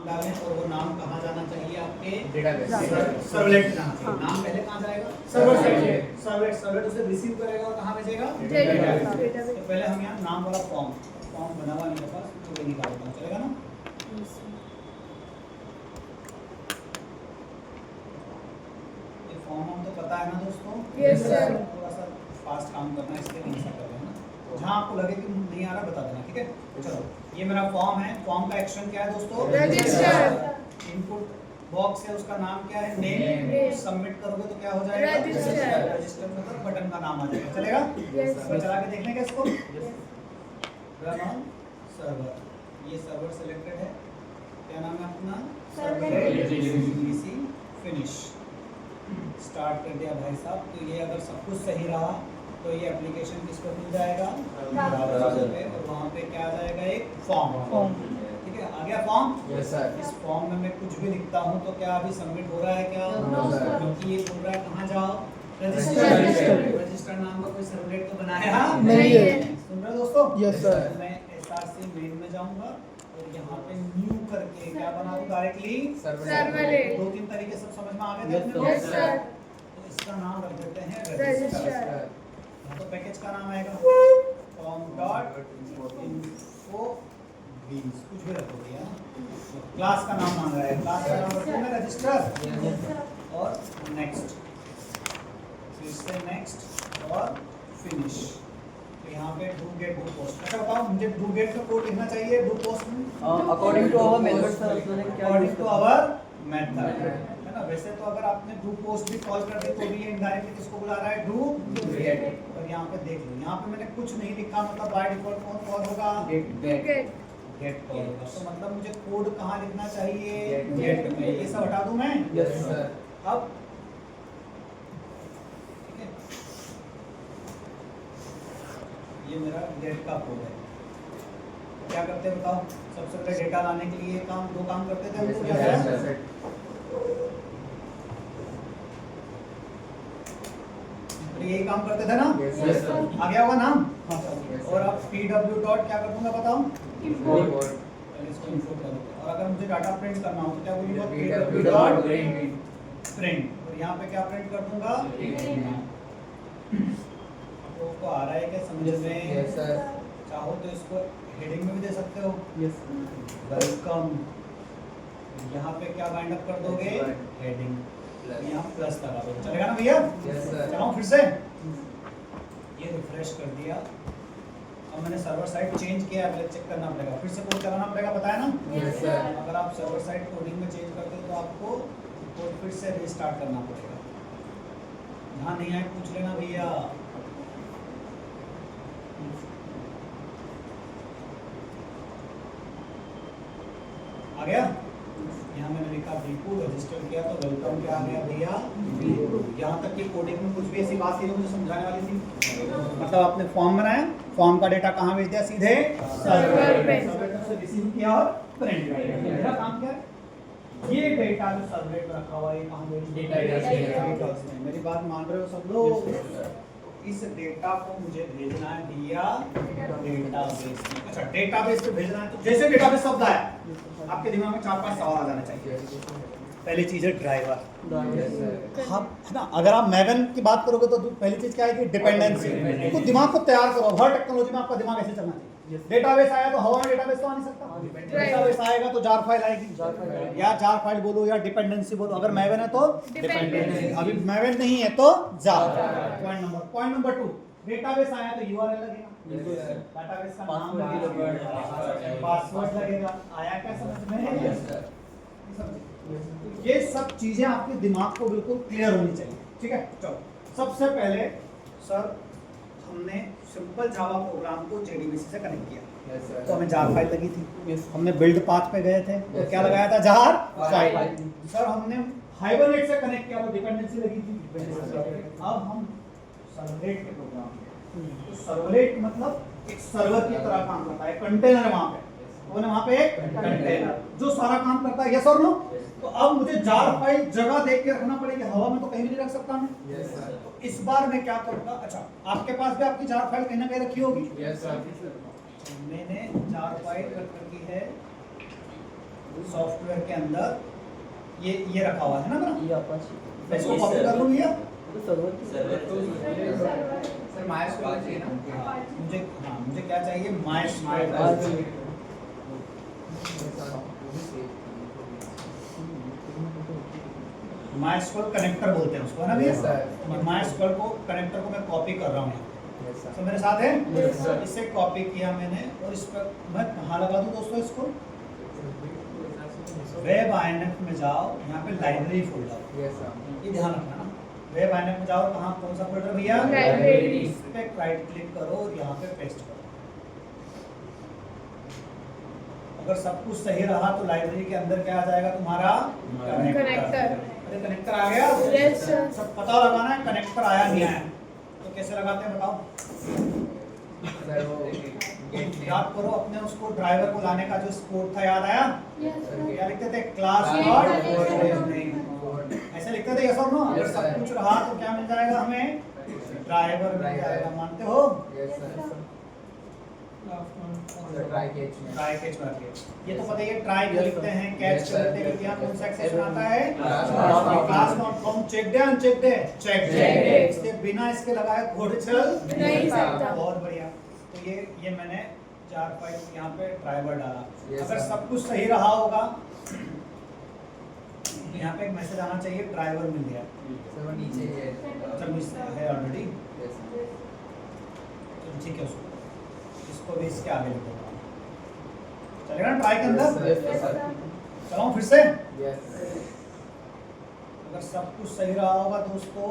डालें और वो नाम कहाँ जाना चाहिए आपके डेटाबेस सर्वलेट जाना चाहिए। नाम पहले कहाँ जाएगा? Server side. सर्वलेट उसे रिसीव करेगा और कहाँ भेजेगा? डेटाबेस। तो पहले हम यहाँ नाम वाला फॉर्म बना हुआ मेरे पास, तो ये निकालता हूँ, चलेगा ना? ये फॉर्म हम तो पता है ना दोस्तों? Yes sir. थोड़ा सा फास्ट काम करना है, इसलिए नहीं ऐसा कर रहे हैं ना। जहाँ आपको लगे कि नहीं आ रहा बता देना, ठीक है? चलो, ये मेरा फॉर्म है। फॉर्म का एक्शन क्या है दोस्तों? रजिस्टर। इनपुट बॉक्स है, उसका नाम क्या है? नेम। Name। सबमिट करोगे तो क्या हो जाएगा? रजिस्टर। रजिस्टर मतलब बटन का नाम आ जाएगा, चलेगा? Yes, तो चला के देखने का इसको। Run on server. ये सर्वर सिलेक्टेड है। क्या नाम है अपना? Servlet। Easy finish. स्टार्ट कर दिया भाई साहब। तो ये अगर सब कुछ सही रहा तो ये एप्लीकेशन किस पर मिल जाएगा? ब्राउज़र पे। और वहाँ पे क्या आ जाएगा? एक फॉर्म। ठीक है, आ गया फॉर्म? Yes sir. इस फॉर्म में मैं कुछ भी लिखता हूँ तो क्या अभी सबमिट हो रहा है क्या? No, sir। क्योंकि ये बोल रहा है कहाँ जाओ? रजिस्टर। रजिस्टर नाम का कोई सर्वलेट तो बनाया नहीं है। सुन रहे हो दोस्तों? Yes sir. मैं SRC मेन में जाऊंगा और यहाँ पे न्यू करके क्या बना दूँ डायरेक्टली? सर्वलेट। दो तीन तरीके सब समझ में आ गए थे Yes, अपने sir। को? Yes, sir। तो इसका नाम रख देते हैं रजिस्टर। रजिस्टर। तो पैकेज का नाम आएगा com.info कुछ भी रखो भैया। क्लास का नाम मांग रहा है, क्लास का नाम रखो मैं रजिस्टर और नेक्स्ट, फिर से नेक्स्ट और फिनिश। तो यहाँ पे डू गेट डू पोस्ट। अच्छा बताओ, मुझे डू गेट का कोड लिखना चाहिए डू पोस्ट में? According to our method sir, उसने क्या अकॉर्डिंग टू आवर मेथड, है ना? वैसे तो अगर आपने डू पोस्ट भी कॉल कर दी तो भी ये इनडायरेक्टली किसको बुला रहा है? Do get. और यहाँ पे देख लो, यहाँ पे मैंने कुछ नहीं लिखा, मतलब बाय डिफॉल्ट कौन कॉल होगा? गेट कॉल होगा। तो मतलब मुझे कोड कहाँ लिखना चाहिए? गेट में। ये सब हटा दूं मैं? Yes sir. अब ठीक है, ये मेरा गेट का कोड है। क्या करते हैं बताओ? सबसे पहले डेटा लाने के लिए दो काम करते थे हम लोग, क्या है? यही काम करते थे ना? Yes sir. आ गया होगा नाम? Yes, और अब pw डॉट क्या कर दूंगा बताओ? Import। पहले इसको इंपोर्ट कर दूंगा। और अगर मुझे डाटा प्रिंट करना हो तो क्या बोलूंगा? pw pw dot dot print. Print. और यहाँ पे क्या प्रिंट कर दूंगा? तो को आ रहा है क्या समझ में? Yes sir. चाहो तो इसको हेडिंग में भी दे सकते हो, यस वेलकम। यहाँ पे क्या बाइंड अप कर दोगे? हेडिंग। यहाँ प्लस लगा दो, चलेगा ना भैया? Yes sir. चलाऊं फिर से? ये रिफ्रेश कर दिया। अब मैंने सर्वर साइड चेंज किया है, चेक करना पड़ेगा, फिर से कोड चलाना पड़ेगा, बताया ना? Yes sir. अगर आप सर्वर साइड कोडिंग में चेंज करते हो तो आपको कोड फिर से रीस्टार्ट करना पड़ेगा। ध्यान नहीं आए पूछ लेना भैया। आ गया? यहाँ मैंने लिखा दीपू, रजिस्टर किया तो वेलकम क्या आ गया भैया? यहाँ तक कि कोडिंग में कुछ भी ऐसी बात थी जो मुझे समझाने वाली थी? मतलब आपने फॉर्म बनाया, फॉर्म का डेटा कहाँ भेज दिया? सीधे सर्वर पे। सर्वर से रिसीव किया और प्रिंट कर दिया। मेरा काम क्या है? ये डेटा जो सर्वलेट में रखा हुआ है, ये कहाँ भेज दिया? डेटाबेस में। मेरी बात मान रहे हो सब लोग? इस डेटा को मुझे भेजना है भैया डेटाबेस में। अच्छा, डेटाबेस पे भेजना है तो जैसे डेटाबेस शब्द आया आपके दिमाग में 4-5 सवाल आ जाने चाहिए। पहली चीज है ड्राइवर। Yes sir. हाँ, है ना? अगर आप मैगन की बात करोगे तो पहली चीज क्या है कि डिपेंडेंसी। तो दिमाग को तैयार करो, हर टेक्नोलॉजी में आपका दिमाग ऐसे चलना चाहिए। डेटाबेस आया तो हवा में डेटाबेस तो आ नहीं सकता। डेटाबेस आएगा तो जार फाइल आएगी, या जार फाइल बोलो या डिपेंडेंसी बोलो। अगर मैगन है तो डिपेंडेंसी, अभी मैगन नहीं है तो जार। पॉइंट नंबर 2, डेटाबेस आया तो यूआरएल लगेगा, डेटाबेस का नाम लगेगा, पासवर्ड लगेगा। आया क्या समझ में? Yes sir. ये सब चीजें आपके दिमाग को बिल्कुल क्लियर होनी चाहिए, ठीक है? चलो, सबसे पहले सर हमने सिंपल जावा प्रोग्राम को जेडीबीसी से कनेक्ट किया। Yes sir. तो हमें जार फाइल लगी थी, हमने बिल्ड पाथ पे गए थे और क्या लगाया था? Jar file. सर हमने हाइबरनेट से कनेक्ट किया तो डिपेंडेंसी लगी थी। अब हम सर्वलेट के प्रोग्राम में, तो सर्वलेट मतलब एक सर्वर की तरह काम करता है, कंटेनर है वहां पे, वहां पे एक कंटेनर जो सारा काम करता है। यस और नो? तो अब मुझे जार फाइल जगह देख के रखना पड़ेगी, हवा में तो कहीं भी नहीं रख सकता मैं। Yes sir. तो इस बार मैं क्या करूंगा? अच्छा, आपके पास भी आपकी जार फाइल कहीं ना कहीं रखी होगी। Yes sir. मैंने जार फाइल रख रखी है सॉफ्टवेयर के अंदर ये रखा हुआ है ना मेरा, ये अपाचे मैं इसको कॉपी कर लूँ भैया। तो सर्वर सर MySQL चाहिए ना? मुझे क्या चाहिए, MySQL कनेक्टर बोलते हैं उसको, है ना भैया। MySQL को कनेक्टर को मैं कॉपी कर रहा हूँ, तो मेरे साथ है। इसे कॉपी किया मैंने और इस पर मैं कहाँ लगा दूँ दोस्तों इसको, वेब INF में जाओ, यहाँ पे लाइब्रेरी फोल्डर, ये ध्यान रखना ना। वेब INF में जाओ, कहाँ कौन सा फोल्डर भैया, लाइब्रेरी। इस पे राइट क्लिक करो और यहाँ पे पेस्ट करो। अगर सब कुछ सही रहा तो लाइब्रेरी के अंदर क्या आ जाएगा तुम्हारा, कनेक्टर। अरे कनेक्टर आ गया। Yes, sir. सब पता लगाना है कनेक्टर आया नहीं आया, तो कैसे लगाते हैं बताओ। याद करो अपने उसको ड्राइवर को लाने का जो कोड था, याद आया? क्या लिखते थे, क्लास डॉट ऐसे लिखते थे, यस और नो। अगर सब कुछ रहा तो क्या मिल जाएगा हमें, ड्राइवर मिल जाएगा, मानते हो? ट्राई कैच में रखिए। ये तो पता ही है, ट्राई क्यों लिखते हैं, कैच क्यों लिखते हैं, क्योंकि यहाँ कौन सा एक्सेप्शन आता है, क्लास नॉट फ्रॉम चेक्ड है अनचेक्ड है, चेक्ड है। इसके बिना इसके लगाए कोड चल नहीं सकता। बहुत बढ़िया। तो ये मैंने जार फाइल यहाँ पे ड्राइवर डाला। अगर सब कुछ सही रहा होगा तो यहाँ पे एक मैसेज आना चाहिए, ड्राइवर मिल गया। अच्छा मिस है ऑलरेडी, ठीक है। इसको भी इसके आगे लिख देता हूँ, चलेगा ना ट्राई के अंदर। चलाऊं फिर से। अगर सब कुछ सही रहा होगा दोस्तों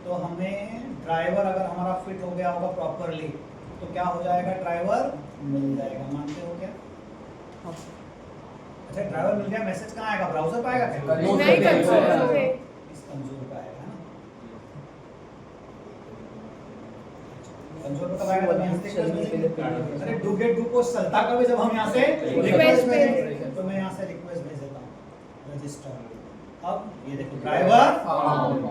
तो हमें ड्राइवर अगर हमारा फिट हो गया होगा प्रॉपरली तो क्या हो जाएगा, ड्राइवर मिल जाएगा, मानते हो क्या? अच्छा ड्राइवर मिल गया, मैसेज कहाँ आएगा, ब्राउजर पे आएगा क्या? नहीं कंसोल पे। इस कंसोल पे आएगा ना, कंसोल पे कब आएगा, जब यहाँ से अरे डू गेट डू पोस्ट चलता कभी, जब हम यहाँ से रिक्वेस्ट भेजेंगे तो मैं यहाँ से रिक्वेस्ट भेज देता हूँ रजिस्टर। अब ये देखो ड्राइवर,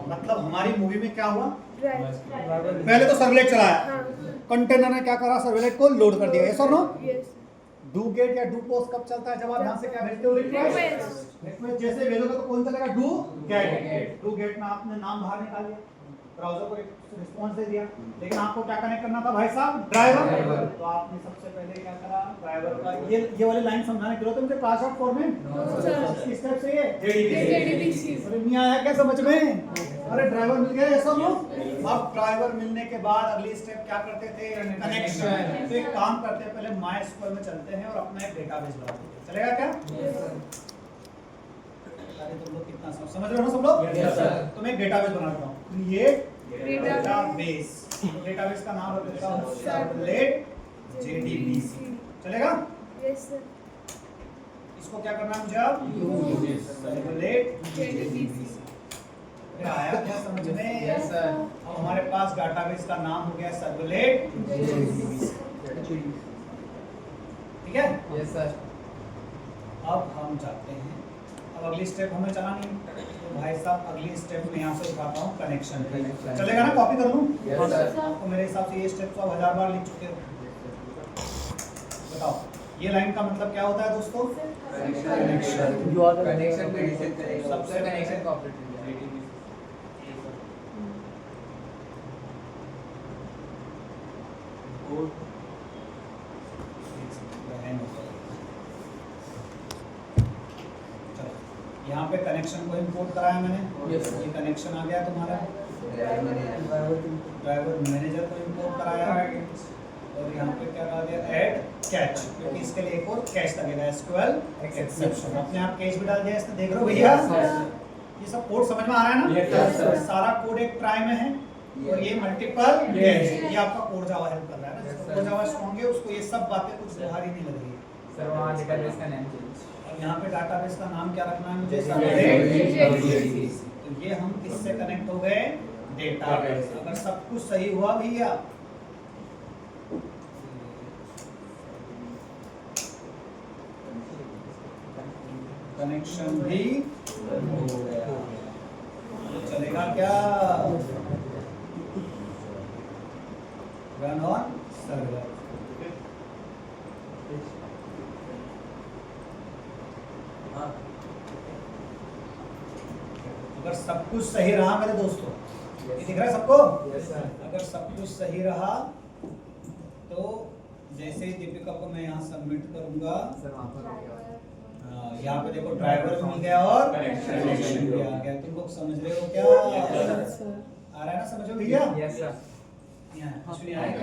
मतलब हमारी मूवी में क्या हुआ, पहले तो सर्वलेट चलाया, कंटेनर ने क्या करा, सर्वलेट को लोड कर दिया, यस और नो। डू गेट या डू पोस्ट कब चलता है, जब आप यहाँ से क्या भेजते हो, रिक्वेस्ट जैसे भेजोगे तो कौन चलेगा, डू गेट। डू गेट में आपने नाम बाहर निकाल लिया, ब्राउजर को रिस्पॉन्स दे दिया, लेकिन आपको क्या कनेक्ट करना था भाई साहब, ड्राइवर। तो आपने सबसे पहले क्या करा, ड्राइवर का ये वाली लाइन समझाने के लिए तो मुझे क्लास ऑफ फॉर्मेट किस स्टेप से ये JDBC। अरे नहीं आया क्या समझ में, अरे ड्राइवर मिल गया ऐसा नो। अब ड्राइवर मिलने के बाद अगली स्टेप क्या करते थे, कनेक्शन। तो एक काम करते हैं, पहले MySQL में चलते हैं और अपना एक डेटाबेस बनाते हैं, चलेगा क्या? अरे तुम लोग कितना समझ रहे हो ना सब लोग? तो मैं एक डेटाबेस बनाता हूँ, ये डेटाबेस, डेटाबेस का नाम रख देता हूँ सर्वलेट JDBC, चलेगा? Yes sir. इसको क्या करना है मुझे अब, सर्वलेट JDBC। आया क्या समझ में? Yes sir. अब हमारे पास डेटाबेस का नाम हो गया सर्वलेट JDBC, ठीक है? Yes sir. अब हम जाते हैं, अब अगली स्टेप हमें चलानी है, तो भाई साहब अगली स्टेप में यहाँ से उठाता हूँ कनेक्शन, चलेगा ना, कॉपी कर लूँ? तो मेरे हिसाब से ये स्टेप तो 1000 बार लिख चुके हो। बताओ ये लाइन का मतलब क्या होता है दोस्तों, कनेक्शन। सबसे कनेक्शन यहाँ पे कनेक्शन को इंपोर्ट कराया मैंने, ये कनेक्शन आ गया तुम्हारा, ड्राइवर मैनेजर को इंपोर्ट कराया और यहाँ पे क्या कहा गया, ऐड कैच, क्योंकि इसके लिए एक और कैच लगेगा, SQL एक्सेप्शन। अपने आप कैच भी डाल दिया इसने, देख रहे हो भैया? ये सब कोड समझ में आ रहा है ना? सारा कोड एक ट्राई में है और ये मल्टीपल कैच, ये आपका कोड जावा हेल्प कर रहा है ना, जिसको कोड जावा स्ट्रांग है उसको ये सब बातें कुछ भारी नहीं लग रही है। सर वहाँ डेटाबेस का नाम चेंज, अब यहाँ पे डेटाबेस का नाम क्या रखना है मुझे, सर्वलेट। तो ये हम किससे कनेक्ट हो गए, डेटाबेस। अगर सब कुछ सही हुआ भैया कनेक्शन भी हो गया, तो चलेगा क्या, रन ऑन सर्वर। अगर सब कुछ सही रहा मेरे दोस्तों, ये दिख रहा है सबको? Yes, sir. अगर सब कुछ सही रहा तो जैसे ही दीपिका को मैं यहाँ सबमिट करूंगा, सर वहाँ पर हो गया। यहाँ पे देखो ड्राइवर मिल गया और कनेक्शन भी आ गया। तुम लोग समझ रहे हो क्या? आ रहा है ना समझ में भैया? Yes, sir. यहाँ सुनिए आएगा।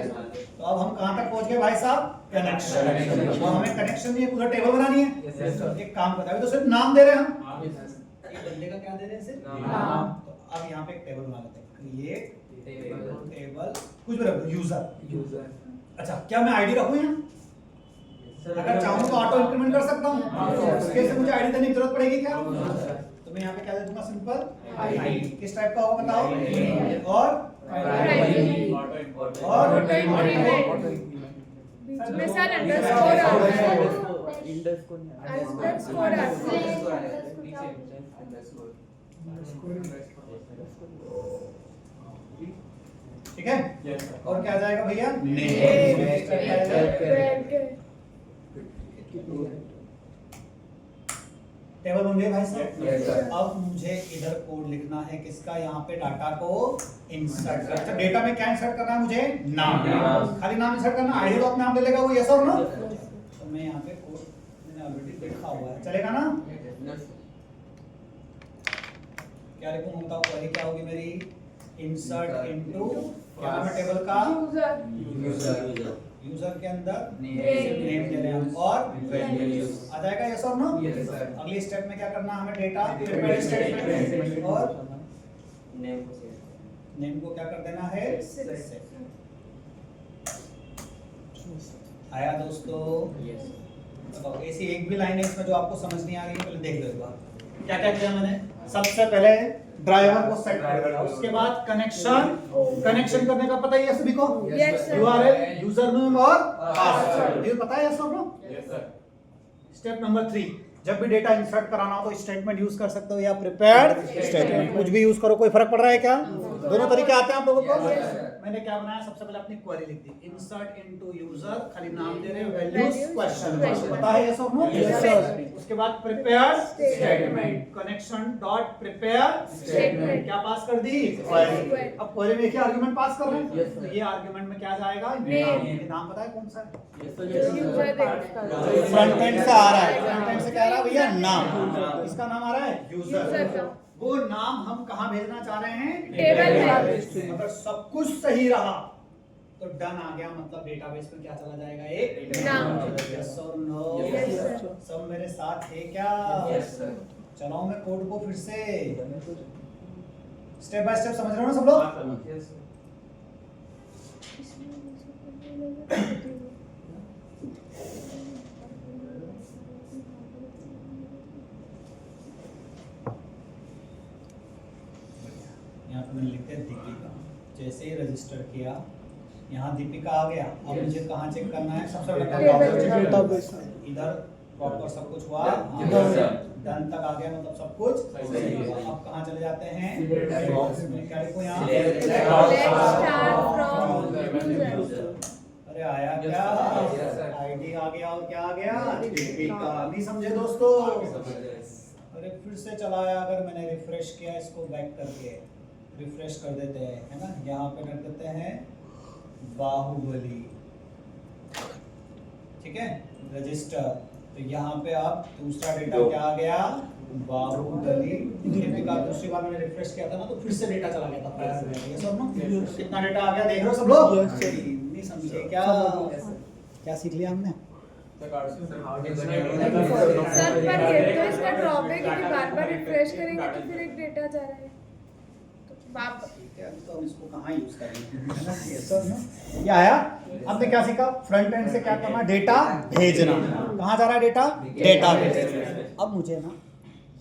तो अब हम कहाँ तक पहुँच गए भाई साहब? कनेक्शन। अब हमें कनेक्शन नहीं है, पूरा टेबल बनानी है। Yes, sir. एक काम करता है, तो सिर्फ नाम दे रहे हैं हम। Yes, sir. एक बंदे का क्या दे रहे हैं सिर्फ? नाम। तो अब यहाँ पे एक टेबल बना लेते हैं। Create Table. टेबल, कुछ भी रखो, यूजर। User. अच्छा, क्या मैं आईडी रखूं यहाँ? अगर चाहूँ तो ऑटो इंक्रीमेंट कर सकता हूँ। उसके लिए मुझे आईडी देने की जरूरत पड़ेगी क्या? तो मैं यहाँ पे क्या दे दूंगा? Simple ID. किस टाइप का होगा बताओ? और बीच में सर अंडरस्कोर आता है। अंडरस्कोर आता है। ठीक है? और क्या आ जाएगा भैया? टेबल बन गए भाई साहब। Yes, sir. अब मुझे इधर कोड लिखना है किसका? यहाँ पे डाटा को इंसर्ट कर। अच्छा, डेटा में क्या इंसर्ट करना है मुझे? नाम। खाली नाम इंसर्ट करना, आईडी तो अपने आप ले लेगा वो, यस और नो? तो मैं यहाँ पे कोड मैंने ऑलरेडी लिखा हुआ है, चलेगा ना? क्या लिखूंगा बताओ? क्वेरी क्या होगी मेरी? इंसर्ट इनटू क्या नाम है टेबल का? यूजर के अंदर नेम दे रहे हैं हम और आ जाएगा यस और नो? Yes, sir. अगली स्टेप में क्या करना है हमें? डेटा प्रिपेयर स्टेटमेंट और नेम को क्या कर देना है? set। आया दोस्तों? बताओ, ऐसी एक भी लाइन है इसमें जो आपको समझ नहीं आ रही है? पहले देख लो एक बार। क्या क्या किया मैंने? सबसे पहले ड्राइवर को सेट कर दिया, उसके बाद कनेक्शन करने का पता ही है सभी को? Yes, sir. URL, user name और पासवर्ड, ये पता है सबको? स्टेप नंबर 3, जब भी डेटा इंसर्ट कराना हो तो स्टेटमेंट यूज कर सकते हो या प्रिपेयर्ड स्टेटमेंट, कुछ भी यूज करो, कोई फर्क पड़ रहा है क्या? दोनों तरीके आते हैं आप लोगों को? मैंने क्या बनाया? सबसे पहले अपनी क्वेरी लिख दी, इंसर्ट इनटू यूजर, खाली नाम दे रहे हैं, वैल्यूज क्वेश्चन, पता है ये सब नो? उसके बाद prepared statement, connection dot prepare statement, क्या पास कर दी? क्वेरी। अब क्वेरी में क्या आर्गुमेंट पास कर रहे हैं? तो ये आर्गुमेंट में क्या जाएगा? नाम। नाम पता है कौन सा है? फ्रंट एंड से आ रहा है, फ्रंट एंड से क्या आ रहा है भैया? नाम। इसका नाम आ रहा है यूजर। वो नाम हम कहाँ भेजना चाह रहे हैं? टेबल में। अगर सब कुछ सही रहा तो डन आ गया, मतलब डेटाबेस में क्या चला जाएगा? एक नाम। यस और नो? Yes, sir. सब मेरे साथ है क्या? Yes, sir. चलाओ मैं कोड को फिर से स्टेप बाय स्टेप, समझ रहे हो ना सब लोग? Yes, sir. यहाँ पे मैंने लिखा है दीपिका, जैसे ही रजिस्टर किया यहाँ दीपिका आ गया। अब मुझे कहाँ चेक करना है? सबसे पहले इधर प्रॉपर सब कुछ हुआ, डन तक आ गया, मतलब सब कुछ सही हुआ। अब कहाँ चले जाते हैं? क्या लिखो यहाँ? अरे आया क्या? आईडी आ गया और क्या आ गया? दीपिका। नहीं समझे दोस्तों? अरे फिर से चलाया, अगर मैंने रिफ्रेश किया इसको बैक करके, रिफ्रेश कर देते हैं, है ना? यहाँ पे रख देते हैं बाहुबली, ठीक है? रजिस्टर, तो यहाँ पे अब दूसरा डेटा क्या आ गया? बाहुबली। दीपिका। दूसरी बार मैंने रिफ्रेश किया था ना, तो फिर से डेटा चला गया था। ये सब ना कितना डेटा आ गया देख रहे हो सब लोग? नहीं समझे क्या? क्या सीख लिया हमने? सर पर ये तो इसका ड्रॉबैक है कि बार-बार रिफ्रेश करेंगे तो फिर एक डेटा जा रहा है। तो बाप ठीक है, अभी तो हम इसको कहाँ यूज करेंगे? ये सब ना ये आया। हमने क्या सीखा? फ्रंट एंड से क्या करना? डेटा भेजना। कहाँ जा रहा है डेटा? डेटा भेजना। अब मुझे ना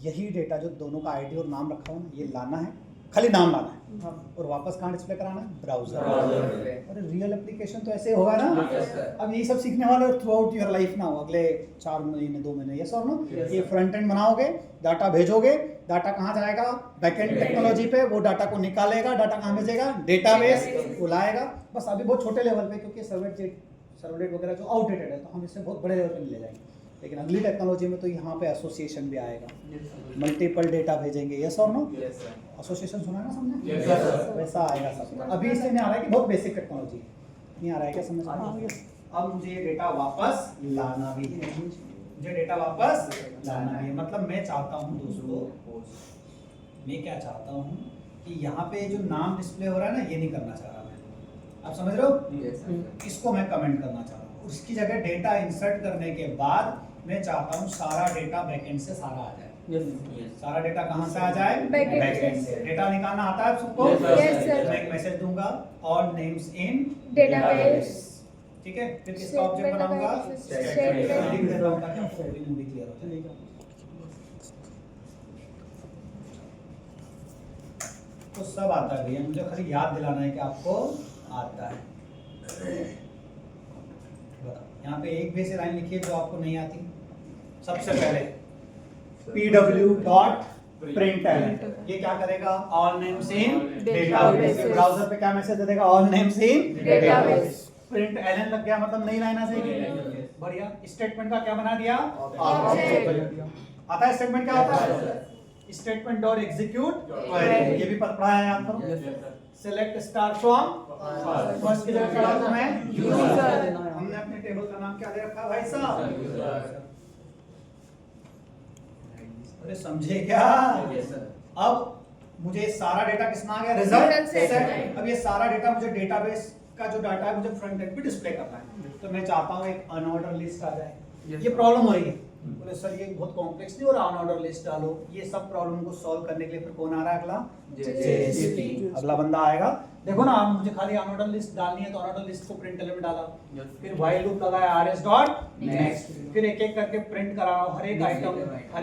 यही डेटा जो दोनों का आईडी और नाम रखा हुआ ना, ये लाना है, खाली नाम लाना है और वापस कहाँ डिस्प्ले कराना है? ब्राउजर। अरे रियल एप्लीकेशन तो ऐसे होगा ना? अब यही सब सीखने वाले थ्रू आउट योर लाइफ ना हो, अगले 4 महीने 2 महीने, यस और नो? ये फ्रंट एंड बनाओगे, डाटा भेजोगे, डाटा कहाँ जाएगा? बैकएंड टेक्नोलॉजी पे, वो डाटा को निकालेगा, डाटा कहाँ भेजेगा? डेटाबेस को लाएगा। बस अभी बहुत छोटे लेवल पे, क्योंकि सर्वलेट वगैरह जो आउटडेटेड है, तो हम इससे बहुत बड़े लेवल पे ले जाएंगे। लेकिन अगली टेक्नोलॉजी में तो यहाँ पे एसोसिएशन भी आएगा, मल्टीपल डेटा भेजेंगे, यस और नो? एसोसिएशन सुना है ना समझे? Yes, sir. वैसा आएगा सब। अभी इससे नहीं आ रहा है कि बहुत बेसिक टेक्नोलॉजी नहीं आ रहा है क्या समझ में? अब मुझे ये डेटा वापस लाना भी है, मुझे डेटा वापस लाना भी है। मतलब मैं चाहता हूँ दोस्तों, मैं क्या चाहता हूँ कि यहाँ पे जो नाम डिस्प्ले हो रहा है ना, ये नहीं करना चाह रहा मैं। आप समझ रहे हो? इसको मैं कमेंट करना चाह रहा हूँ। उसकी जगह डेटा इंसर्ट करने के बाद मैं चाहता हूँ सारा डेटा बैकएंड से सारा आ जाए। सारा डेटा कहाँ से आ जाए? बैकएंड से। डेटा निकालना आता है आप सबको? Yes, sir. मैं एक मैसेज दूंगा, ऑल नेम्स इन डेटाबेस। ठीक है, फिर किसका ऑब्जेक्ट बनाऊंगा? Statement. लिख देता हूं ताकि आपको पूरी मूवी क्लियर हो जाए। तो सब आता है भैया, मुझे खाली याद दिलाना है कि आपको आता है। यहाँ पे एक भी ऐसी लाइन लिखिए जो आपको नहीं आती। सबसे पहले pw.println, ये क्या करेगा? All names in database. Browser पे क्या मैसेज दे देगा? All names in database. println लग गया, मतलब नई लाइन आ जाएगी। बढ़िया। स्टेटमेंट का क्या बना दिया? ऑब्जेक्ट। आता है स्टेटमेंट क्या होता है? स्टेटमेंट डॉट एग्जीक्यूट, ये भी पढ़ा है याद करो। सेलेक्ट स्टार फ्रॉम फर्स्ट की जगह क्या डालता मैं? यूजर। हमने अपने टेबल का नाम क्या दे रखा है भाई साहब? अरे समझे क्या? अब मुझे सारा डेटा किसमें आ गया? Result set. अब ये सारा डेटा मुझे डेटाबेस का जो डाटा है मुझे फ्रंट एंड पे डिस्प्ले करना है, तो मैं चाहता हूँ एक अनऑर्डर लिस्ट आ जाए। ये प्रॉब्लम हो रही है, बोले सर ये बहुत कॉम्प्लेक्स नहीं हो रहा, अनऑर्डर लिस्ट डालो। ये सब प्रॉब्लम को सॉल्व करने के लिए फिर कौन आ रहा है अगला? JSP। अगला बंदा आएगा। देखो ना, मुझे खाली अनऑर्डर लिस्ट डालनी है तो अनऑर्डर लिस्ट को प्रिंट में डाला, फिर व्हाइल लूप लगाया rs डॉट नेक्स्ट, फिर एक एक करके प्रिंट करा रहा हूं। हर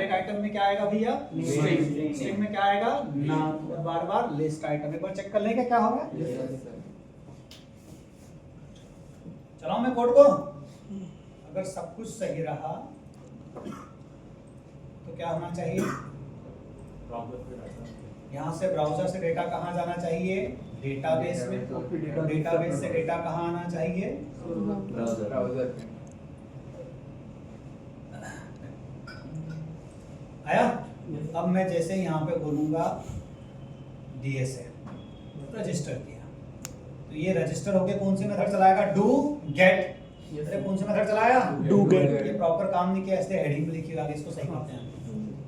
एक आइटम में क्या आएगा भैया? स्ट्रिंग में क्या आएगा? नाम। और बार-बार लिस्ट आइटम। एक बार चेक कर लेंगे क्या होगा। चलाओ मैं कोड को। अगर सब कुछ सही रहा तो क्या होना चाहिए? यहाँ से ब्राउजर से डेटा कहाँ जाना चाहिए? डेटाबेस में। तो डेटाबेस से डेटा कहाँ आना चाहिए? ब्राउज़र में। आया? अब मैं जैसे यहाँ पे बोलूँगा DSA, रजिस्टर किया, तो ये रजिस्टर होके कौन से मेथड चलाएगा? Do get. अरे कौन से मेथड चलाया? Do get. ये प्रॉपर काम नहीं किया, इसलिए हेडिंग पे लिखी आगे, इसको सही करते हैं।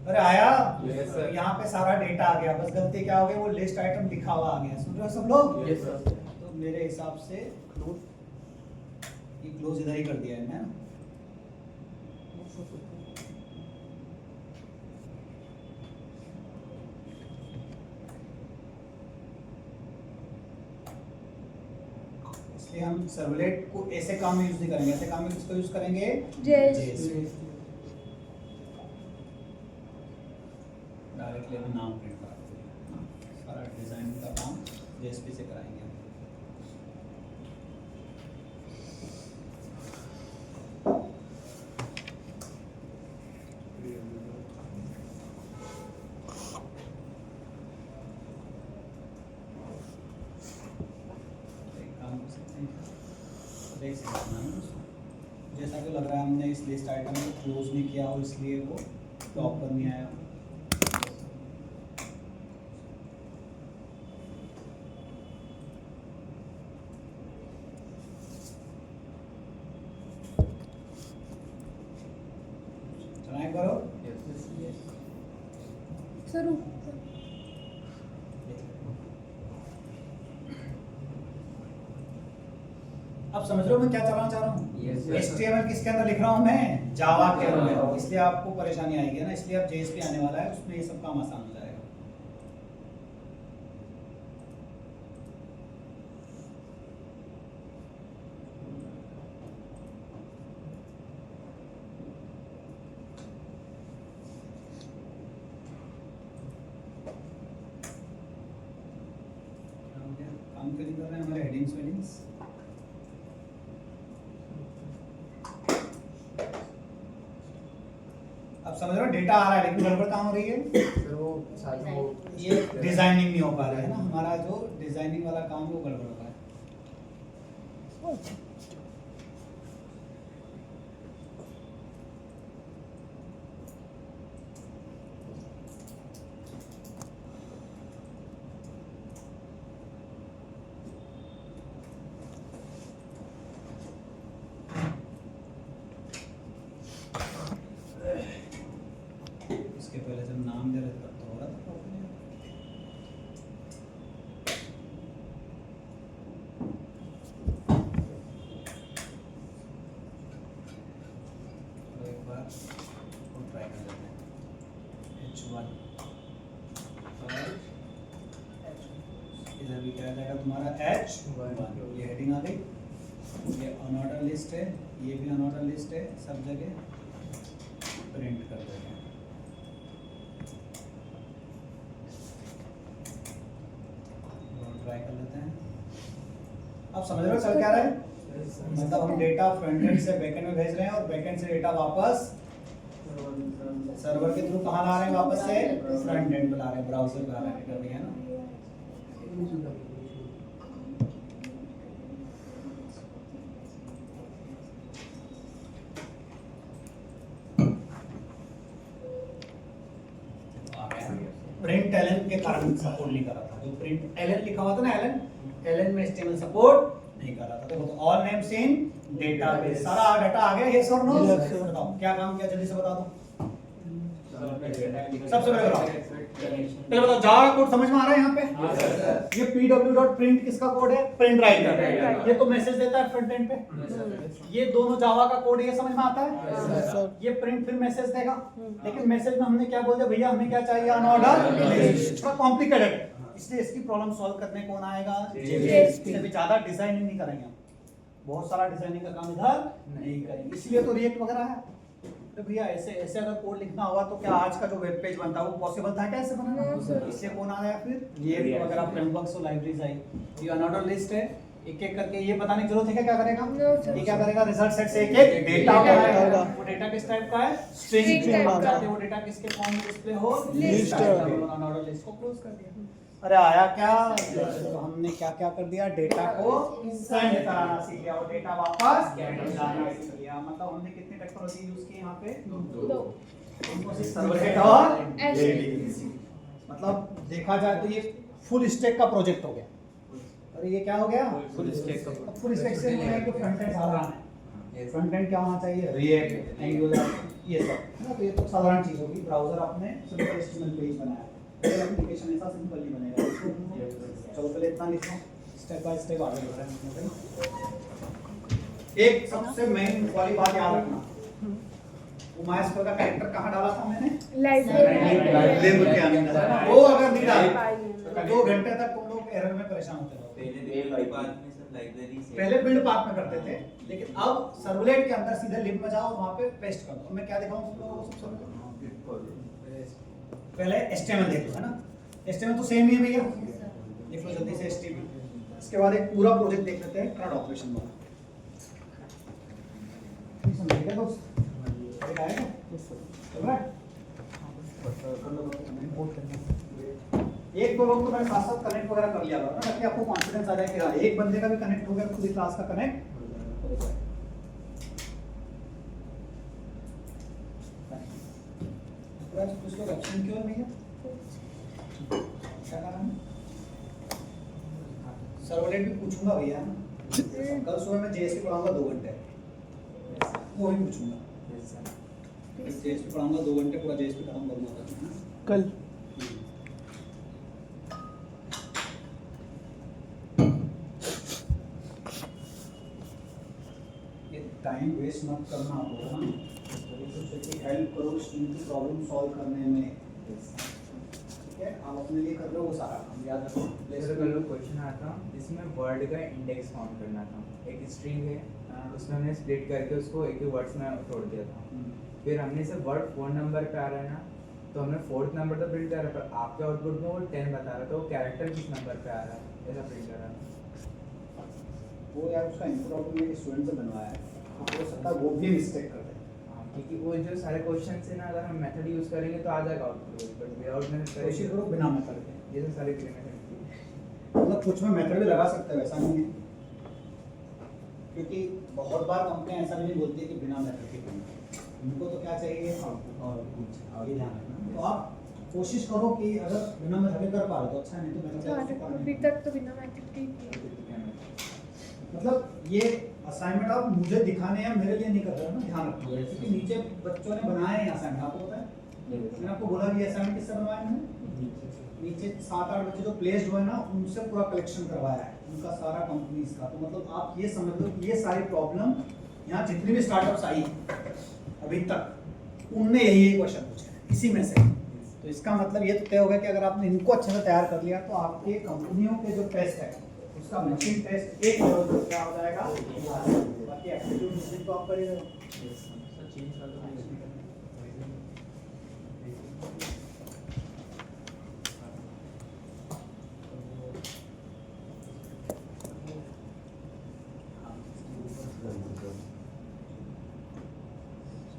अरे आया? Yes, sir. यहाँ पे सारा डेटा आ गया, बस गलती क्या हो गई? वो लिस्ट आइटम लिखा हुआ आ गया। सुन रहे हो सब लोग? Yes, sir. तो मेरे हिसाब से ये क्लोज इधर ही कर दिया है ना। इसलिए हम सर्वलेट को ऐसे काम में यूज नहीं करेंगे, ऐसे काम में किसको यूज करेंगे? JSP। डायरेक्टली हम नाम प्रिंट कराते हैं, सारा डिजाइन का काम JSP से कराएंगे। देख सकते हैं जैसा कि लग रहा है हमने इस लिस्ट आइटम को क्लोज नहीं किया और इसलिए वो टॉप पर नहीं आया। चलाएं करो। सर अब समझ रहे हो मैं क्या चलाना चाह रहा हूँ? Yes, sir. HTML किसके अंदर लिख रहा हूँ मैं? जावा के अंदर, इसलिए आपको परेशानी आएगी ना, इसलिए अब JSP आने वाला है, उसमें ये सब काम आसान हो जाएगा। काम क्यों नहीं कर रहे हैं हमारे हेडिंग्स वेडिंग्स? अब समझ रहे हो डेटा आ रहा है लेकिन गड़बड़ कहाँ हो रही है? सर वो साथ में वो ये डिजाइनिंग नहीं हो पा रहा है ना, हमारा जो डिजाइनिंग वाला काम वो गड़बड़ हो रहा है। इसके पहले जब नाम दे रहे थे तब तो हो रहा था प्रॉपर्ली। तो एक बार और ट्राई कर लेते हैं H1 और इधर भी क्या आ जाएगा तुम्हारा H1, ये हेडिंग आ गई। ये अनऑर्डर लिस्ट है, ये भी अनऑर्डर लिस्ट है, सब जगह प्रिंट कर देते हैं। ट्राई कर लेते हैं। अब समझ रहे हो चल क्या रहा है? मतलब हम डेटा फ्रंट एंड से बैकएंड में भेज रहे हैं और बैकएंड से डेटा वापस सर्वर के थ्रू कहाँ ला रहे हैं, वापस से फ्रंट एंड पे ला रहे हैं, ब्राउजर पे ला रहे हैं डेटा भी, है ना। प्रिंट एलन के कारण सपोर्ट नहीं कर रहा था, जो प्रिंट एलन लिखा हुआ था ना, एलन में HTML सपोर्ट नहीं कर रहा था। तो ऑल नेम्स इन डेटाबेस, सारा डाटा आ गया, यस और नो? बताओ क्या काम किया, जल्दी से बता दो। सबसे पहले बताओ, पहले बताओ जावा कोड समझ में आ रहा है यहाँ पे? ये pw.print किसका कोड है? Print writer. ये तो मैसेज देता है फ्रंट एंड पे। ये दोनों जावा का कोड है, ये समझ में आता है? ये प्रिंट फिर मैसेज देगा, लेकिन मैसेज में हमने क्या बोल दिया भैया, हमें क्या चाहिए, अनऑर्डर लिस्ट। थोड़ा कॉम्प्लिकेटेड है, इसलिए इसकी प्रॉब्लम सॉल्व करने कौन आएगा? JSP। इससे भी ज्यादा डिजाइनिंग नहीं करेंगे हम, बहुत सारा डिजाइनिंग का काम इधर नहीं करेंगे, इसलिए तो रिएक्ट वगैरह है। तो भैया ऐसे ऐसे अगर कोड लिखना होगा तो क्या आज का जो वेब पेज बनता है वो पॉसिबल था क्या ऐसे बनाना? इसलिए कौन आया फिर? रिएक्ट वगैरह फ्रेमवर्क्स और लाइब्रेरीज आई। ये अनऑर्डर लिस्ट है, एक एक करके ये बताने की जरूरत है क्या करेगा? ये क्या करेगा? रिजल्ट सेट से एक एक डेटा बनाएगा। वो डेटा किस टाइप का है? स्ट्रिंग। आप चाहते हो वो डेटा किसके फॉर्म में डिस्प्ले हो? लिस्ट। अनऑर्डर लिस्ट को क्लोज कर दिया। अरे आया क्या? तो हमने क्या क्या कर दिया, डेटा को सेंड कराना सीख लिया और डेटा वापस जाना सीख लिया। मतलब हमने कितनी टेक्नोलॉजी यूज की यहाँ पे? दो। सर्वलेट और HTTP। मतलब देखा जाए तो ये फुल स्टैक का प्रोजेक्ट हो गया। अरे ये क्या हो गया? Full stack. फुल स्टैक से नहीं है कि फ्रंट एंड साधारण है, फ्रंट एंड क्या होना चाहिए? रिएक्ट, एंगुलर, ये सब। तो ये तो साधारण चीज होगी। ब्राउजर आपने सिंपल HTML पेज बनाया, एप्लीकेशन ऐसा सिंपल ही बनेगा। चलो पहले इतना लिखो, स्टेप बाय स्टेप आगे बढ़ रहे हैं। एक सबसे मेन वाली बात याद रखना, वो MySQL का कैरेक्टर कहाँ डाला था मैंने? लाइब्रेरी के अंदर। वो अगर नहीं डाला तो 2 घंटे तक तुम लोग एरर में परेशान होते रहो। पहले बिल्ड पार्ट में करते थे, लेकिन अब सर्वलेट के अंदर सीधे लिंक में जाओ, वहां पे पेस्ट कर दो। मैं क्या दिखाऊं तुम लोगों को? सबसे पहले HTML देख लो, है ना? HTML तो सेम ही है भैया, देख लो जल्दी से HTML। इसके बाद एक पूरा प्रोजेक्ट देख लेते हैं CRUD ऑपरेशन वाला। समझिएगा दोस्त, एक आएगा चल रहा है। एक दो लोग तो मैंने साथ साथ कनेक्ट वगैरह कर लिया था ना, ताकि आपको कॉन्फिडेंस आ जाए कि हाँ एक बंदे का भी कनेक्ट हो गया, पूरी क्लास का कनेक्ट हो जाए। कुछ लोग ऑप्शन क्यों नहीं है? क्या कारण है? सर्वलेट भी पूछूंगा भैया, कल सुबह मैं JSP पढ़ाऊंगा 2 घंटे, वो भी पूछूंगा। JSP पढ़ाऊंगा 2 घंटे, पूरा JSP खत्म करूंगा कल। ये टाइम वेस्ट मत करना होगा ना, हेल्प करो स्टूडेंट की प्रॉब्लम सॉल्व करने में, ठीक है? आप अपने लिए कर रहे हो वो सारा काम, याद रखो। जैसे कल क्वेश्चन आया था जिसमें वर्ड का इंडेक्स काउंट करना था। एक स्ट्रिंग है, उसमें हमने स्प्लिट करके उसको एक वर्ड्स में तोड़ दिया था। फिर हमने से वर्ड 4 नंबर पे आ रहा है ना, तो हमने 4th नंबर तो प्रिंट कर रहा है, पर आपके आउटपुट में वो 10 बता रहा है, तो वो कैरेक्टर किस नंबर पे आ रहा है ऐसा प्रिंट कर रहा है। वो यार उसका इनपुट आउटपुट में स्टूडेंट से बनवाया है, हो सकता है वो भी मिस्टेक कर दे। क्योंकि वो जो सारे क्वेश्चन से ना अगर हम मेथड यूज करेंगे तो आ जाएगा आउटपुट, बट विदाउट मेथड कोशिश करो बिना मेथड के। ये तो सारे मेथड मतलब कुछ में मेथड भी लगा सकते हैं, वैसा नहीं है, क्योंकि बहुत बार कंपनियां ऐसा भी नहीं बोलती है कि बिना मेथड के करना, उनको तो क्या चाहिए आउटपुट और कुछ ये ध्यान रखना। तो आप कोशिश करो कि अगर बिना मेथड के कर पा रहे तो अच्छा, नहीं तो मेथड अभी तक तो बिना मेथड के ही। मतलब ये असाइनमेंट आप मुझे दिखाने या मेरे लिए नहीं कर रहे हो ना, ध्यान रखो, क्योंकि नीचे बच्चों ने बनाए हैं असाइनमेंट, आपको पता है मैंने आपको बोला भी असाइनमेंट किससे बनवाया मैंने, नीचे 7-8 बच्चे जो प्लेस्ड हुए ना उनसे पूरा कलेक्शन करवाया है, उनका सारा कंपनीज का। तो मतलब आप ये समझ लो ये सारी प्रॉब्लम यहाँ जितनी भी स्टार्टअप्स आई अभी तक उनने यही क्वेश्चन पूछे हैं इसी में से। तो इसका मतलब ये तो तय होगा कि अगर आपने इनको अच्छे से तैयार कर लिया तो आपके कंपनियों के जो टेस्ट है उसका मैचिंग टेस्ट एक लेवल पर क्या हो जाएगा, बाकी एप्टीट्यूड तो आप करिएगा।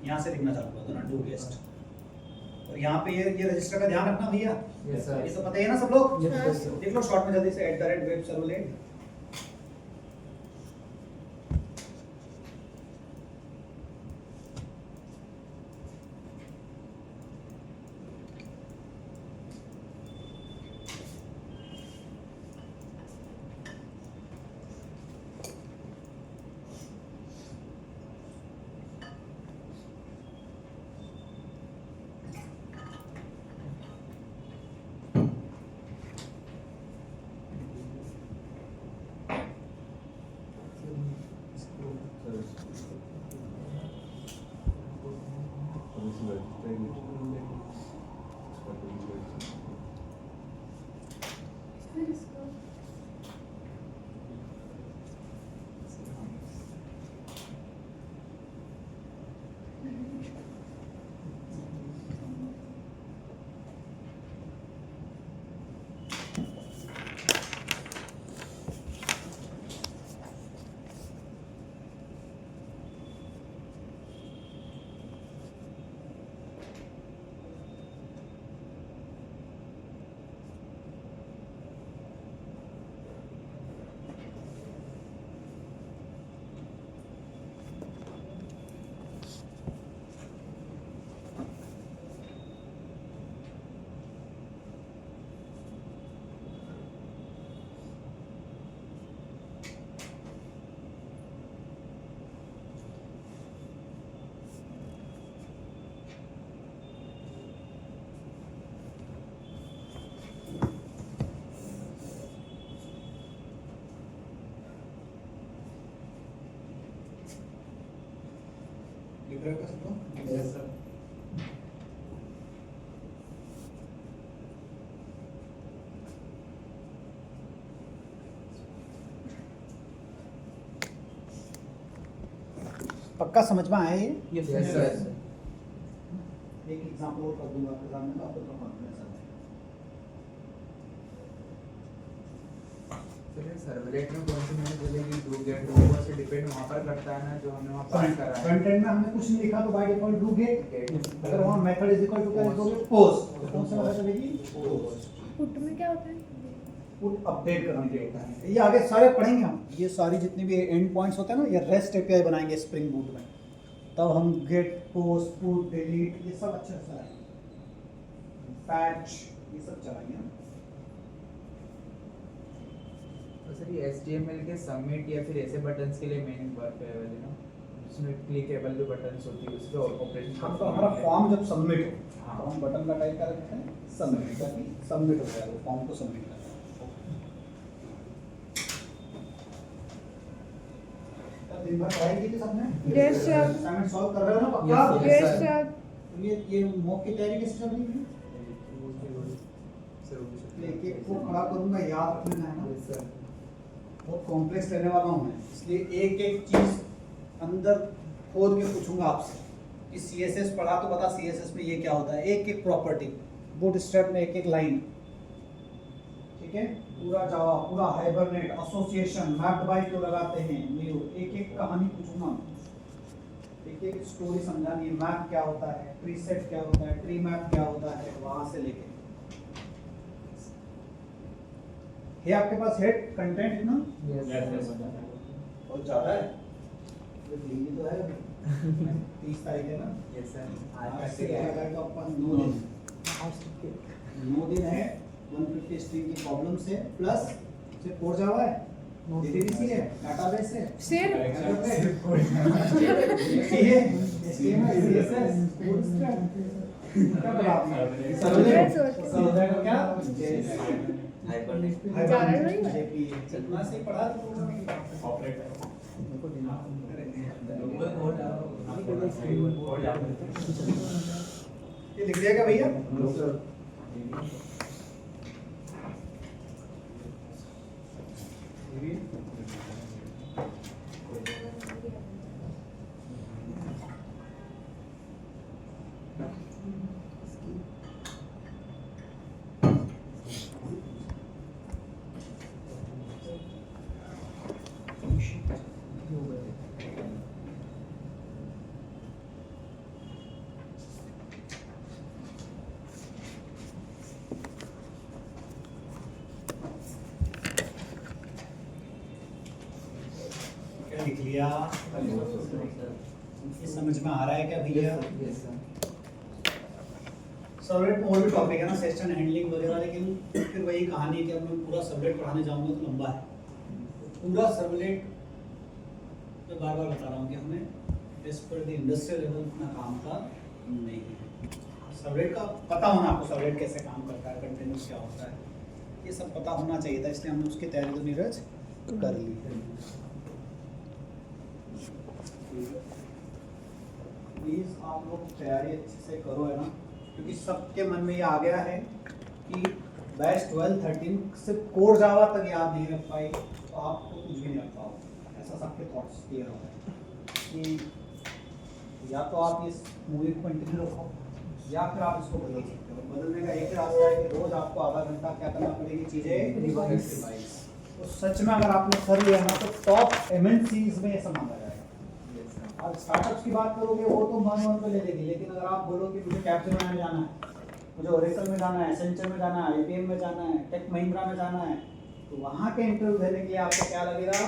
यहाँ से लिखना चालू कर दो डू गेस्ट, और यहाँ पे ये रजिस्टर का ध्यान रखना भैया। Yes, sir. ये तो पता ही है ना सब लोग। Yes, sir. देख लो शॉर्ट में जल्दी से @web servlet। लिख रहे हो क्या सबको? Yes, sir. पक्का समझ में आया ये? Yes, sir. एक एग्जांपल और कर दूंगा आपके सामने, आपको तो कॉन्फिडेंस आ जाएगा। सर्वलेट में कौन सी मैंने बोलेगी डू गेट वो से डिपेंड वहां पर करता है ना जो हमने वहां पास करा है। फ्रंट एंड में हमने कुछ नहीं लिखा तो by default do get. Get. अगर वहां मेथड इज इक्वल टू क्या लिखोगे पोस्ट, तो कौन सा वाला चलेगी पोस्ट। पुट में क्या होता है? पुट अपडेट करने के लिए होता है। ये आगे सारे पढ़ेंगे हम, ये सारी जितनी भी एंड पॉइंट्स होते हैं ना ये रेस्ट एपीआई बनाएंगे स्प्रिंग बूट में, तब हम गेट पोस्ट पुट डिलीट ये सब अच्छे से चलाएंगे, पैच ये सब चलाएंगे हम। तो सर ये HTML के सबमिट या फिर ऐसे बटन्स के लिए मेन वर्क है वाले ना उसमें क्लिकेबल जो बटन्स होती है उस पे ऑपरेशन हम तो हमारा फॉर्म जब सबमिट हो हाँ। तो हम बटन का टाइप कर देते हैं सबमिट, ताकि सबमिट हो जाए वो फॉर्म को सबमिट करना है। दिन भर पढ़ाई की थी सबने? Yes, sir. असाइनमेंट सॉल्व कर रहे हो ना पक्का? Yes, Yes, sir. sir. तो ये मॉक की तैयारी कैसे चल रही है? एक एक को खड़ा करूंगा, याद रख लेना है ना। बहुत कॉम्प्लेक्स रहने वाला हूँ मैं, इसलिए एक एक चीज अंदर खोद के पूछूंगा आपसे कि CSS पढ़ा तो बता CSS में ये क्या होता है, एक एक प्रॉपर्टी बूटस्ट्रैप में एक एक लाइन, ठीक है, पूरा जावा पूरा हाइबरनेट एसोसिएशन मैप्ड बाय क्यों लगाते हैं, न्यू एक एक कहानी पूछूंगा, एक एक स्टोरी समझानी है, मैप क्या होता है, प्रीसेट क्या होता है, ट्री मैप क्या होता है, वहां से लेके ये आपके पास है कंटेंट इतना बहुत ज्यादा है, तो दिल्ली तो है 30 तारीख है ना। यस सर आज से क्या है तो अपन 9 दिन है 150 स्ट्रिंग की प्रॉब्लम से, प्लस से कोर जावा है, DDBC है, डेटाबेस है, Sir. ये HTML CSS क्या बोला आपने? Yes, servlet okay. सर्वलेट का क्या? ज़्यादा नहीं है? इतना सही पढ़ा तो ये लिख दिया क्या भैया? क्या लिख लिया? ये समझ में आ रहा है क्या भैया? सर्वलेट में और भी टॉपिक है ना, सेशन हैंडलिंग वगैरह, लेकिन फिर वही कहानी है कि अब मैं पूरा सर्वलेट पढ़ाने जाऊंगा तो लंबा है। पूरा सर्वलेट मैं बार बार बता रहा हूँ कि हमें as per the industrial level इतना काम का नहीं है। सर्वलेट का पता होना आपको, सर्वलेट कैसे काम करता है, कंटेनर्स क्या होता है, ये सब पता होना चाहिए था, इसलिए हमने उसकी तैयारी तो नीरज कर ली है। प्लीज आप लोग तैयारी अच्छे से करो, है ना, क्योंकि सबके मन में ये आ गया है कि बैच 12-13 सिर्फ कोर जावा तक याद नहीं रख पाई तो आपको कुछ भी नहीं रख पाओगे, ऐसा सबके थॉट्स क्लियर हो गए कि या तो आप इस मूवी को कंटिन्यू रखो या फिर आप इसको बदल सकते हो। बदलने का एक ही रास्ता है कि रोज आपको आधा घंटा क्या करना पड़ेगी, चीज़ें रिवाइज। तो सच में अगर आपने कर लिया ना तो टॉप MNCs में ये सब मांगा जाएगा। अब स्टार्टअप्स की बात करोगे वो तो मन पे ले लेगी, लेकिन अगर आप बोलो कि मुझे कैप्जेमिनी में जाना है, मुझे ओरेकल में जाना है, एसेंचर में जाना है, IBM में जाना है, टेक महिंद्रा में जाना है, तो वहाँ के इंटरव्यू देने के लिए आपको क्या लगेगा,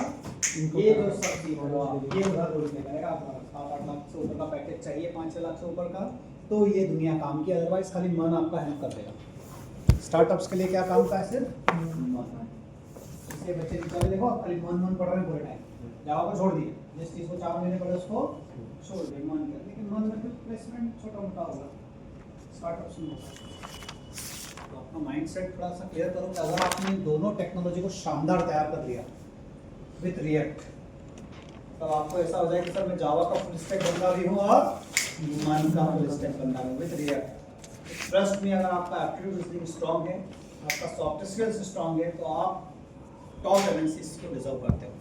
ये जो सब चीज होगा ये उधर रोज में करेगा। आपको 7-8 लाख से ऊपर का पैकेज चाहिए, 5-6 लाख से ऊपर का, तो ये दुनिया काम की, अदरवाइज खाली मन आपका हेल्प कर देगा। स्टार्टअप्स के लिए क्या काम का है, सिर्फ मन। इसलिए बच्चे निकाले देखो खाली मन पढ़ रहे हैं पूरे टाइम, जावा को छोड़ दिए, जिस चीज़ को 4 महीने पढ़े उसको छोड़ दिए, मन कर, लेकिन मन में फिर प्लेसमेंट छोटा मोटा होगा, स्टार्टअप्स में होगा। तो अपना माइंडसेट थोड़ा सा क्लियर करो कि अगर आपने दोनों टेक्नोलॉजी को शानदार तैयार कर लिया विथ रिएक्ट, तब आपको ऐसा हो जाए कि सर मैं जावा का फुल स्टैक बंदा भी हूँ और मन का फुल स्टैक बंदा हूँ विथ रिएक्ट। ट्रस्ट में अगर आपका एप्टीट्यूड रीजनिंग स्ट्रांग है, आपका सॉफ्ट स्किल्स स्ट्रांग है, तो आप टॉप MNCs को डिजर्व करते हो।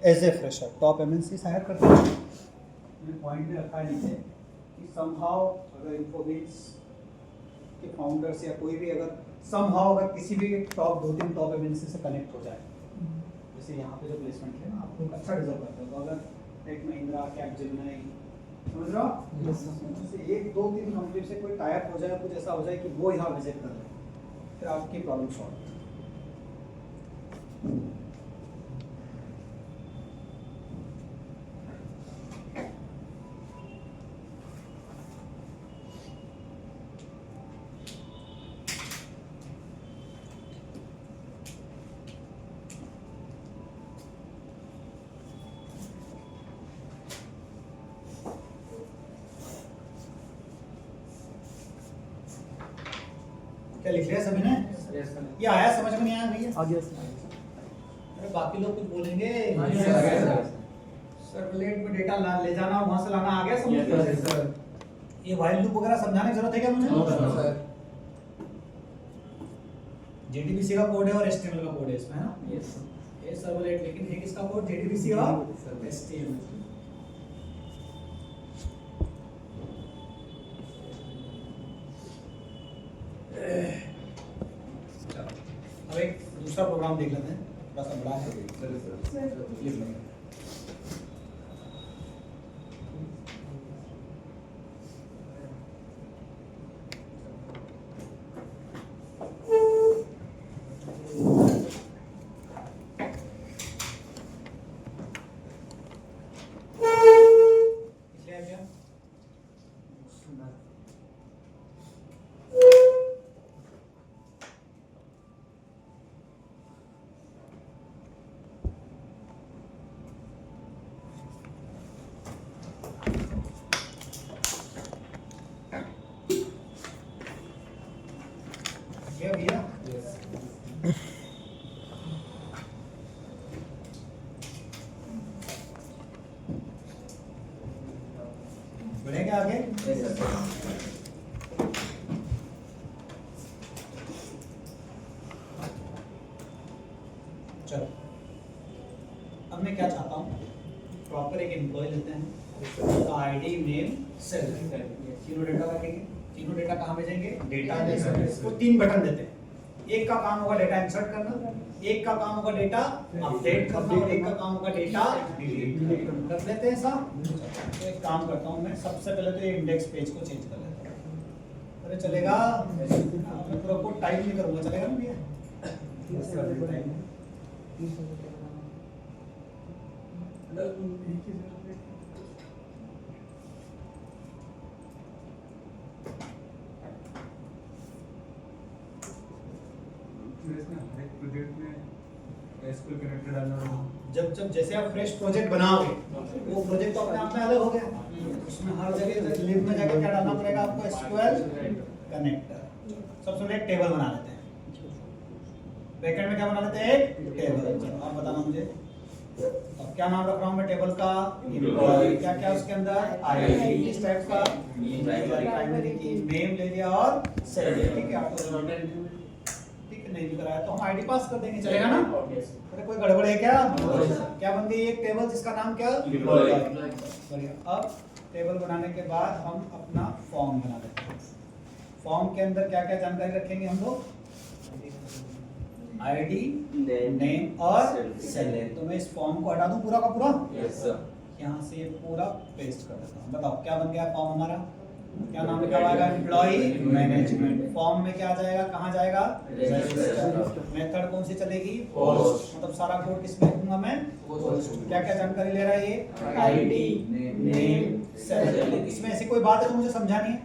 As a fresher top MNCs hire करते हो। मैंने पॉइंट में रखा है नीचे कि समहाउ अगर इन्फोबिट्स के फाउंडर्स या कोई भी अगर समहाउ अगर किसी भी टॉप 2-3 टॉप MNC से कनेक्ट हो जाए, जैसे यहाँ पे जो प्लेसमेंट है ना, आप लोग अच्छा डिजर्व करते हो। तो अगर टेक महिंद्रा, कैपजेमिनी, समझ रहे हो, जैसे 1-2-3 कंपनी से कोई टाइप हो जाए, कुछ ऐसा हो जाए कि वो यहाँ विजिट कर रहे हैं, फिर आपकी प्रॉब्लम सॉल्व। क्या लिख लिया सभी ने? ये आया, समझ में नहीं आया भैया? आ गया अरे बाकी लोग कुछ बोलेंगे। सर्वलेट में डेटा ले जाना, वहां से लाना आ गया समझ में? ये व्हाइल लूप वगैरह समझाने की जरूरत है क्या मुझे? JDBC का कोड है और HTML का कोड है इसमें, है ना? ये सर्वलेट, लेकिन है किसका कोड? JDBC और HTML। अब एक दूसरा प्रोग्राम देख लेते हैं, थोड़ा सा बड़ा है, लिख लेंगे। इसलिए क्या ये भैया बढ़ेंगे आगे। चलो अब मैं क्या चाहता हूँ, प्रॉपर एक एम्प्लॉय लेते हैं, आईडी नेम सेल, तीनों डेटा रखेंगे। तीनों डेटा कहाँ भेजेंगे? डेटा बेस को 3 बटन देते हैं। एक का काम होगा डेटा इंसर्ट करना, एक का काम होगा डेटा अपडेट करना और एक का काम होगा डेटा डिलीट करना। कर लेते हैं सब। एक काम करता हूँ मैं, सबसे पहले तो ये इंडेक्स पेज को चेंज कर लेता हूँ। अरे चलेगा, मैं पूरा कोड टाइप नहीं करूँगा, चलेगा ना भैया? जब जब जैसे आप फ्रेश प्रोजेक्ट बनाओगे, वो प्रोजेक्ट तो अपने आप में अलग हो गया, उसमें हर जगह लिब में जाके क्या डालना पड़ेगा आपको? SQL connector. सबसे पहले एक टेबल बना लेते हैं। बैकएंड में क्या बना लेते हैं? एक टेबल। चलो आप बताना मुझे, अब क्या नाम रख रहा हूँ मैं टेबल का? एम्प्लॉय। क्या क्या उसके अंदर? आईडी। किस टाइप का? प्राइमरी की। नेम ले लिया और सेल। ठीक है, आपको ठीक है नहीं कराया तो हम आईडी पास कर देंगे, चलेगा ना? अरे कोई गड़बड़ है क्या? क्या बन गई एक टेबल जिसका नाम क्या? एम्प्लॉय। बढ़िया। अब टेबल बनाने के बाद हम अपना फॉर्म बना लेते हैं। फॉर्म के अंदर क्या क्या जानकारी रखेंगे हम लोग? आईडी, नेम और सेल। तो मैं इस फॉर्म को हटा दूं पूरा का पूरा? Yes sir. यहाँ से ये पूरा पेस्ट कर देता हूँ। बताओ क्या बन गया फॉर्म हमारा? क्या नाम लिखा हुआ है? Employ management. फॉर्म में क्या जाएगा, कहाँ जाएगा? रजिस्टर। मेथड कौन सी चलेगी? पोस्ट। मतलब सारा कोड किस में लिखूंगा मैं? पोस्ट। क्या क्या जानकारी ले रहा है ये? ID, name, cell. इसमें ऐसी कोई बात है जो मुझे समझानी है?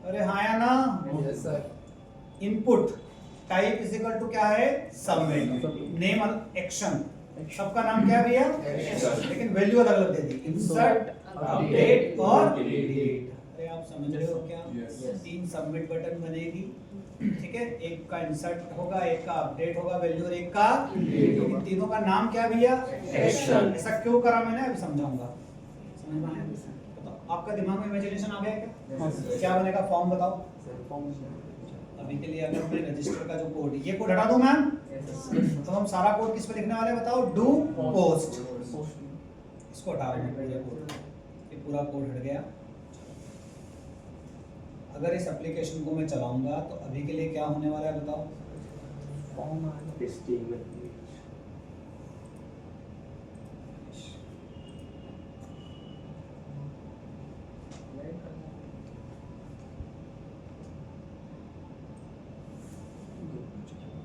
अरे हाँ या ना? Yes sir. Input type is equal to क्या है? सबमिट। नेम एक्शन, सबका नाम क्या है भैया? लेकिन वैल्यू अलग अलग दे दी, इंसर्ट, अपडेट और डिलीट। अरे आप समझ रहे हो क्या? 3 सबमिट बटन बनेगी, ठीक है? एक का इंसर्ट होगा, एक का अपडेट होगा वैल्यू और एक का डिलीट होगा। तीनों का नाम क्या भैया? एक्शन। ऐसा क्यों करा मैंने अभी समझाऊंगा। समझ में आया? बताओ आपका दिमाग में इमेजिनेशन आ गया क्या? क्या बनेगा फॉर्म बताओ? अभी के लिए अगर मैं रजिस्टर का जो कोड, ये कोड हटा दूं मैम, तो हम सारा कोड किस पे लिखने वाले हैं बताओ? Do post. इसको हटा दूं ये कोड, ये पूरा कोड हट गया। अगर इस एप्लीकेशन को मैं चलाऊंगा तो अभी के लिए क्या होने वाला है बताओ?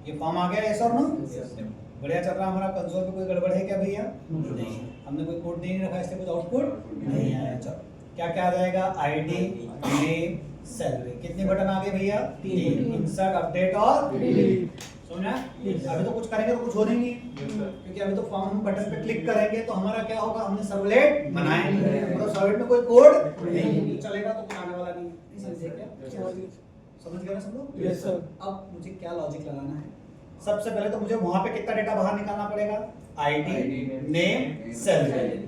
ये फॉर्म आ गया, यस और नो? बढ़िया चल रहा है हमारा। कंसोल पे कोई गड़बड़ है क्या भैया? नहीं। हमने कोई कोड नहीं रखा, इसलिए कुछ आउटपुट नहीं आया। चलो क्या क्या आ जाएगा? ID, name, salary. कितने बटन आ गए भैया? 3। इंसर्ट, अपडेट और डिलीट। समझा? अभी तो कुछ करेंगे तो कुछ हो नहीं, क्योंकि अभी तो फॉर्म हम बटन पे क्लिक करेंगे तो हमारा क्या होगा? हमने सर्वलेट बनाया नहीं, मतलब सर्वलेट में कोई कोड नहीं चलेगा तो कुछ आने वाला नहीं। समझे क्या? समझ गए ना सब लोग? Yes sir. अब मुझे क्या लॉजिक लगाना है? सबसे पहले तो मुझे वहां पे कितना डेटा बाहर निकालना पड़ेगा? ID, name, salary.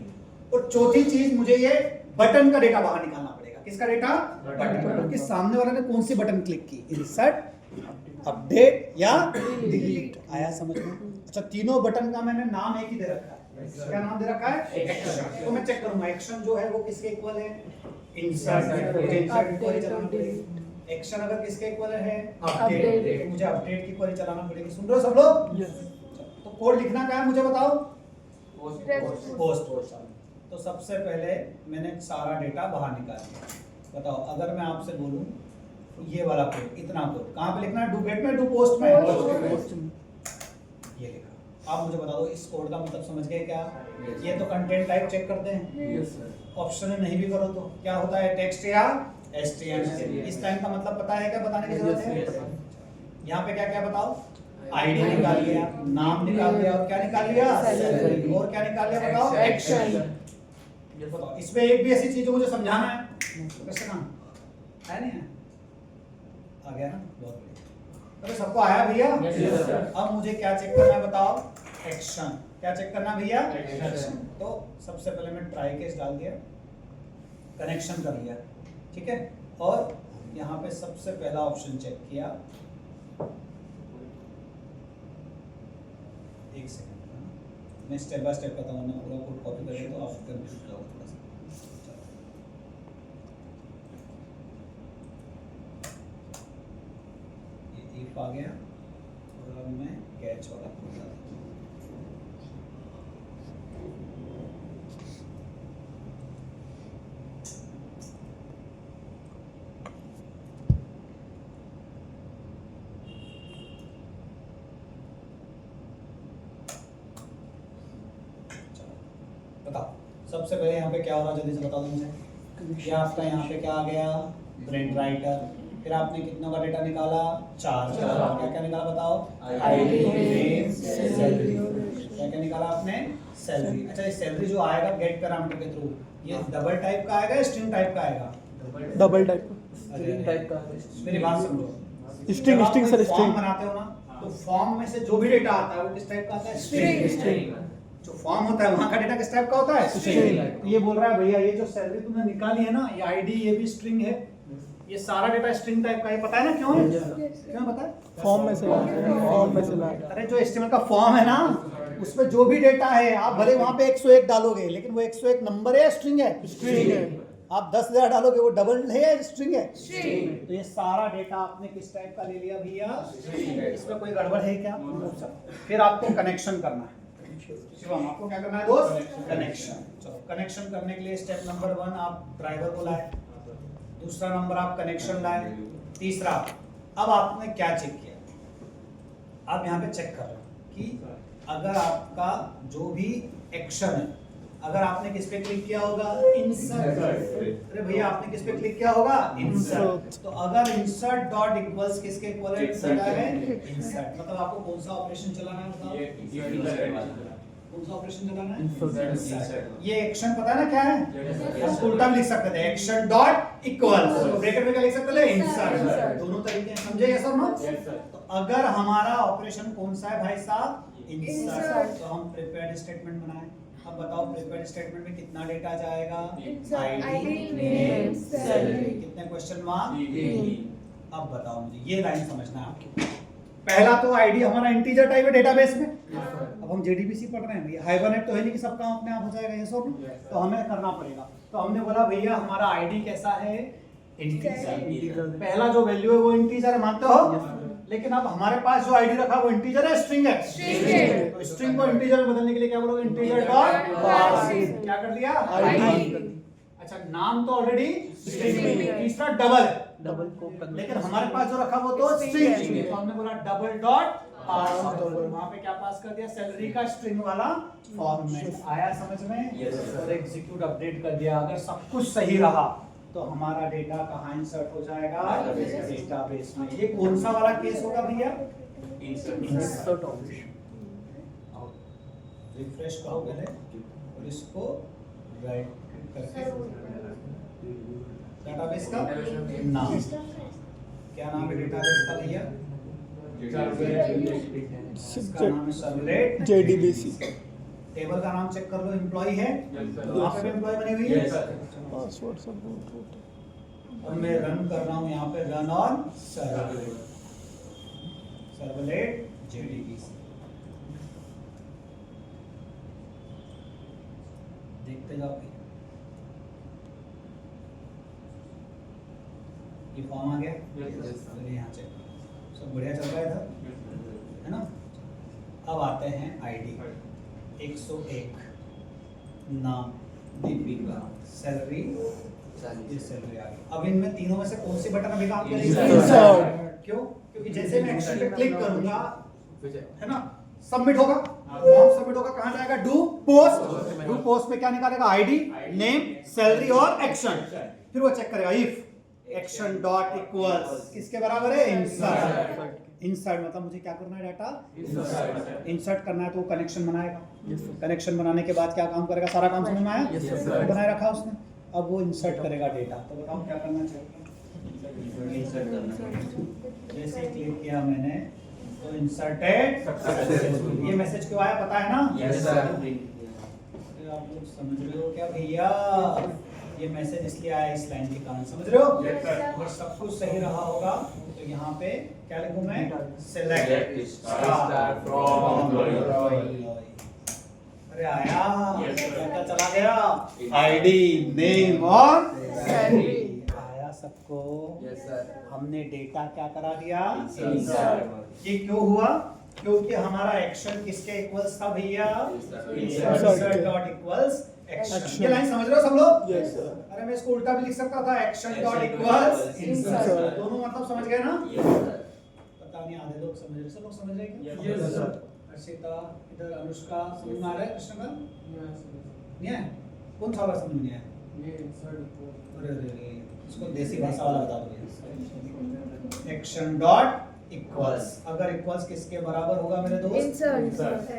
और चौथी चीज मुझे ये बटन का डेटा बाहर निकालना पड़ेगा। किसका डेटा? बटन। कि सामने वाले ने कौन सी बटन क्लिक की? इंसर्ट, अपडेट या डिलीट। आया समझ में? अच्छा, तीनों बटन का मैंने नाम एक ही दे रखा है। क्या नाम दे रखा है? एक्शन। तो मैं चेक करूंगा एक्शन जो है वो किसके इक्वल है? इंसर्ट। एक्शन अगर किसके इक्वल है? अपडेट। तो मुझे अपडेट की क्वेरी चलाना पड़ेगी। सुन रहे हो सब लोग? तो कोड लिखना क्या है मुझे बताओ? पोस्ट। तो सबसे पहले मैंने सारा डेटा बाहर निकाल दिया। बताओ अगर मैं आपसे बोलूं ये वाला कोड, इतना कोड कहाँ पे लिखना है? डू गेट में, डू पोस्ट में? ये लिखा। आप मुझे बता दो इस कोड का मतलब समझ गए क्या? ये तो कंटेंट टाइप चेक करते हैं, ऑप्शन नहीं भी करो तो क्या होता है? टेक्स्ट या HTML। इस टाइम का मतलब पता है क्या? बताने की जरूरत है? यहाँ पे क्या क्या बताओ? आईडी निकाल लिया, नाम निकाल लिया और क्या निकाल लिया? सैलरी। और क्या निकाल लिया बताओ? एक्शन। बताओ इसमें एक भी ऐसी चीज जो मुझे समझाना है तो कैसे काम है? नहीं है? आ गया ना? बहुत बढ़िया। अरे सबको आया भैया? Yes, sir. अब मुझे क्या चेक करना है बताओ? एक्शन। क्या चेक करना है भैया? Action. तो सबसे पहले मैं ट्राई केस डाल दिया, कनेक्शन कर लिया, ठीक है। और यहाँ पे सबसे पहला ऑप्शन चेक किया, एक सेकंड मैं स्टेप बाय स्टेप बताऊँ, मैं पूरा कोड कॉपी कर लेता हूँ, आप कंफ्यूज हो थोड़ा सा। ये इफ आ गया और अब मैं कैच वाला कोड डाल देता हूँ। बताओ सबसे पहले यहाँ पे क्या हो रहा है, जल्दी से बता दो मुझे। ये आपका यहाँ पे क्या आ गया? Print writer. फिर आपने कितनों का डेटा निकाला? 4। क्या क्या निकाला बताओ? ID, name, salary. क्या क्या निकाला आपने? सैलरी। अच्छा ये सैलरी जो आएगा गेट पैरामीटर के थ्रू, ये डबल टाइप का आएगा, स्ट्रिंग टाइप का आएगा? डबल टाइप स्ट्रिंग टाइप का। मेरी बात समझो, स्ट्रिंग जब आप स्ट्रिंग कोई सर फॉर्म स्ट्रिंग बनाते हो ना, तो फॉर्म में से जो भी डेटा आता है वो किस टाइप का आता है? String. जो फॉर्म होता है वहाँ का डेटा किस टाइप का होता है? String. तो ये बोल रहा है भैया ये जो सैलरी तुमने निकाली है ना, ये आईडी ये भी स्ट्रिंग है, ये सारा डेटा स्ट्रिंग टाइप का है, पता है ना क्यों है? Yes, sir. क्यों पता है? फॉर्म में से लाया अरे जो HTML का फॉर्म है ना, उसमें जो भी डेटा है, आप भले वहाँ पे 101 डालोगे, लेकिन वो 101 नंबर है, स्ट्रिंग है? स्ट्रिंग है। आप 10,000 डालोगे, वो डबल है या स्ट्रिंग है? String. तो ये सारा डेटा आपने किस टाइप का ले लिया भैया? इसमें कोई गड़बड़ है क्या? फिर आपको कनेक्शन करना है। शिवम आपको क्या करना है दोस्त? कनेक्शन। चलो कनेक्शन करने के लिए स्टेप नंबर 1 आप ड्राइवर को लाए, दूसरा नंबर आप कनेक्शन लाए, तीसरा अब आपने क्या चेक किया? आप यहाँ पे चेक कर रहे हो कि अगर आपका जो भी एक्शन है, अगर आपने किस पे क्लिक किया होगा? इंसर्ट। अरे भैया आपने किस पे क्लिक किया होगा? इंसर्ट। तो अगर इंसर्ट डॉट इक्वल्स किसके इक्वल है? इंसर्ट। मतलब आपको कौन सा ऑपरेशन चलाना है बताओ? कौन सा ऑपरेशन चलाना है? इंसर्ट। ये एक्शन पता है ना क्या है? हम उल्टा लिख सकते थे, एक्शन डॉट इक्वल्स, ब्रैकेट में क्या लिख सकते थे? इंसर्ट। दोनों तरीके हैं, समझे ये सब ना? तो अगर हमारा ऑपरेशन कौन सा है भाई साहब? इंसर्ट। तो हम प्रिपेयर्ड स्टेटमेंट बनाए। अब बताओ प्रिपेयर्ड स्टेटमेंट में कितना डेटा जाएगा? ID, name, salary. कितने क्वेश्चन मार्क? अब बताओ मुझे ये लाइन समझना है आपको। पहला तो आईडी हमारा इंटीजर टाइप है डेटाबेस में। अब हम जेडीबीसी पढ़ रहे हैं भैया, हाइबरनेट तो है नहीं कि सब काम अपने आप हो जाएगा ये सब, तो हमें करना पड़ेगा। तो हमने बोला भैया हमारा आईडी कैसा है? इंटीजर। पहला जो वैल्यू है वो इंटीजर है, मानते हो? लेकिन अब हमारे पास जो आईडी रखा वो इंटीजर है, स्ट्रिंग है? String है। तो स्ट्रिंग को इंटीजर में बदलने के लिए क्या बोलोगे? Integer dot parsing. क्या कर दिया? ID. अच्छा नाम तो ऑलरेडी स्ट्रिंग है, तीसरा डबल है, डबल को लेकिन हमारे पास जो रखा वो तो स्ट्रिंग, तो हमने बोला डबल डॉट पास। वहां पे क्या पास कर दिया? सैलरी का स्ट्रिंग वाला फॉर्मेट। आया समझ में? और एग्जीक्यूट अपडेट कर दिया। अगर सब कुछ सही रहा तो हमारा डेटा कहाँ इंसर्ट हो जाएगा? डेटाबेस में। ये कौन सा वाला केस होगा भैया? Insert operation. रिफ्रेश करो पहले और इसको राइट करके डेटाबेस का नाम, क्या नाम है डेटाबेस का भैया? इसका नाम है सर्वलेट जेडीबीसी। टेबल का नाम चेक कर लो, एम्प्लॉय है? आप पे एम्प्लॉय बनी हुई है? पासवर्ड सब रूट और मैं रन कर रहा हूँ यहाँ पे, run on servlet, servlet JDBC. देखते जाओ ये फॉर्म आ गया। चलिए यहाँ चेक करो, सब बढ़िया चल रहा है इधर, है ना? अब आते हैं आईडी 101, नाम दीपिका, सैलरी, ये सैलरी आ गई। अब इनमें तीनों में से कौन सी बटन अभी काम करेगी? क्यों? क्योंकि जैसे मैं एक्शन पे क्लिक करूंगा, है ना, सबमिट होगा, फॉर्म सबमिट होगा, कहाँ जाएगा? Do post. डू पोस्ट में क्या निकालेगा? आईडी, नेम, सैलरी और एक्शन। फिर वो चेक करेगा इफ एक्शन डॉट इक्वल्स किसके बराबर है? इंसर्ट। इंसर्ट मतलब मुझे क्या करना है? डाटा इंसर्ट करना है, तो वो कनेक्शन बनाएगा। कनेक्शन बनाने के बाद क्या काम करेगा? सारा काम समझ में आया? बनाए रखा उसने। अब वो इंसर्ट करेगा डेटा। तो बताओ क्या करना चाहिए? इंसर्ट करना जैसे क्लिक किया मैंने तो इंसर्टेड सक्सेसफुल। ये मैसेज क्यों आया पता है ना? Yes sir. आप लोग समझ रहे हो क्या भैया? ये मैसेज इसलिए आया इस लाइन के कारण, समझ रहे हो? अगर सब कुछ सही रहा होगा तो यहाँ पे क्या लिखूं मैं? Select star from employ. अरे आया, क्या चला गया? आईडी, नेम और सैलरी आया सबको। Yes sir. हमने डेटा क्या करा दिया? इंसर्ट। ये क्यों हुआ? क्योंकि हमारा एक्शन किसके इक्वल्स था भैया? Insert। Insert dot equals action. Action। ये लाइन समझ रहे हो सब लोग? Yes, sir। अरे मैं इसको उल्टा भी लिख सकता था, action dot equals insert. Insert। दोनों मतलब समझ गए ना? Yes sir. पता नहीं आधे लोग समझ रहे, सब लोग समझ रहे क्या? Yes, sir। अर्षिता, इधर अनुष्का, समझ में आ रहा है? कृष्ण का नहीं है? कौन सा वाला समझ में आया? अरे अरे अरे, इसको देसी भाषा वाला बता दो। एक्शन डॉट इक्वल्स, अगर इक्वल्स किसके बराबर होगा मेरे दोस्त? इंसर्ट।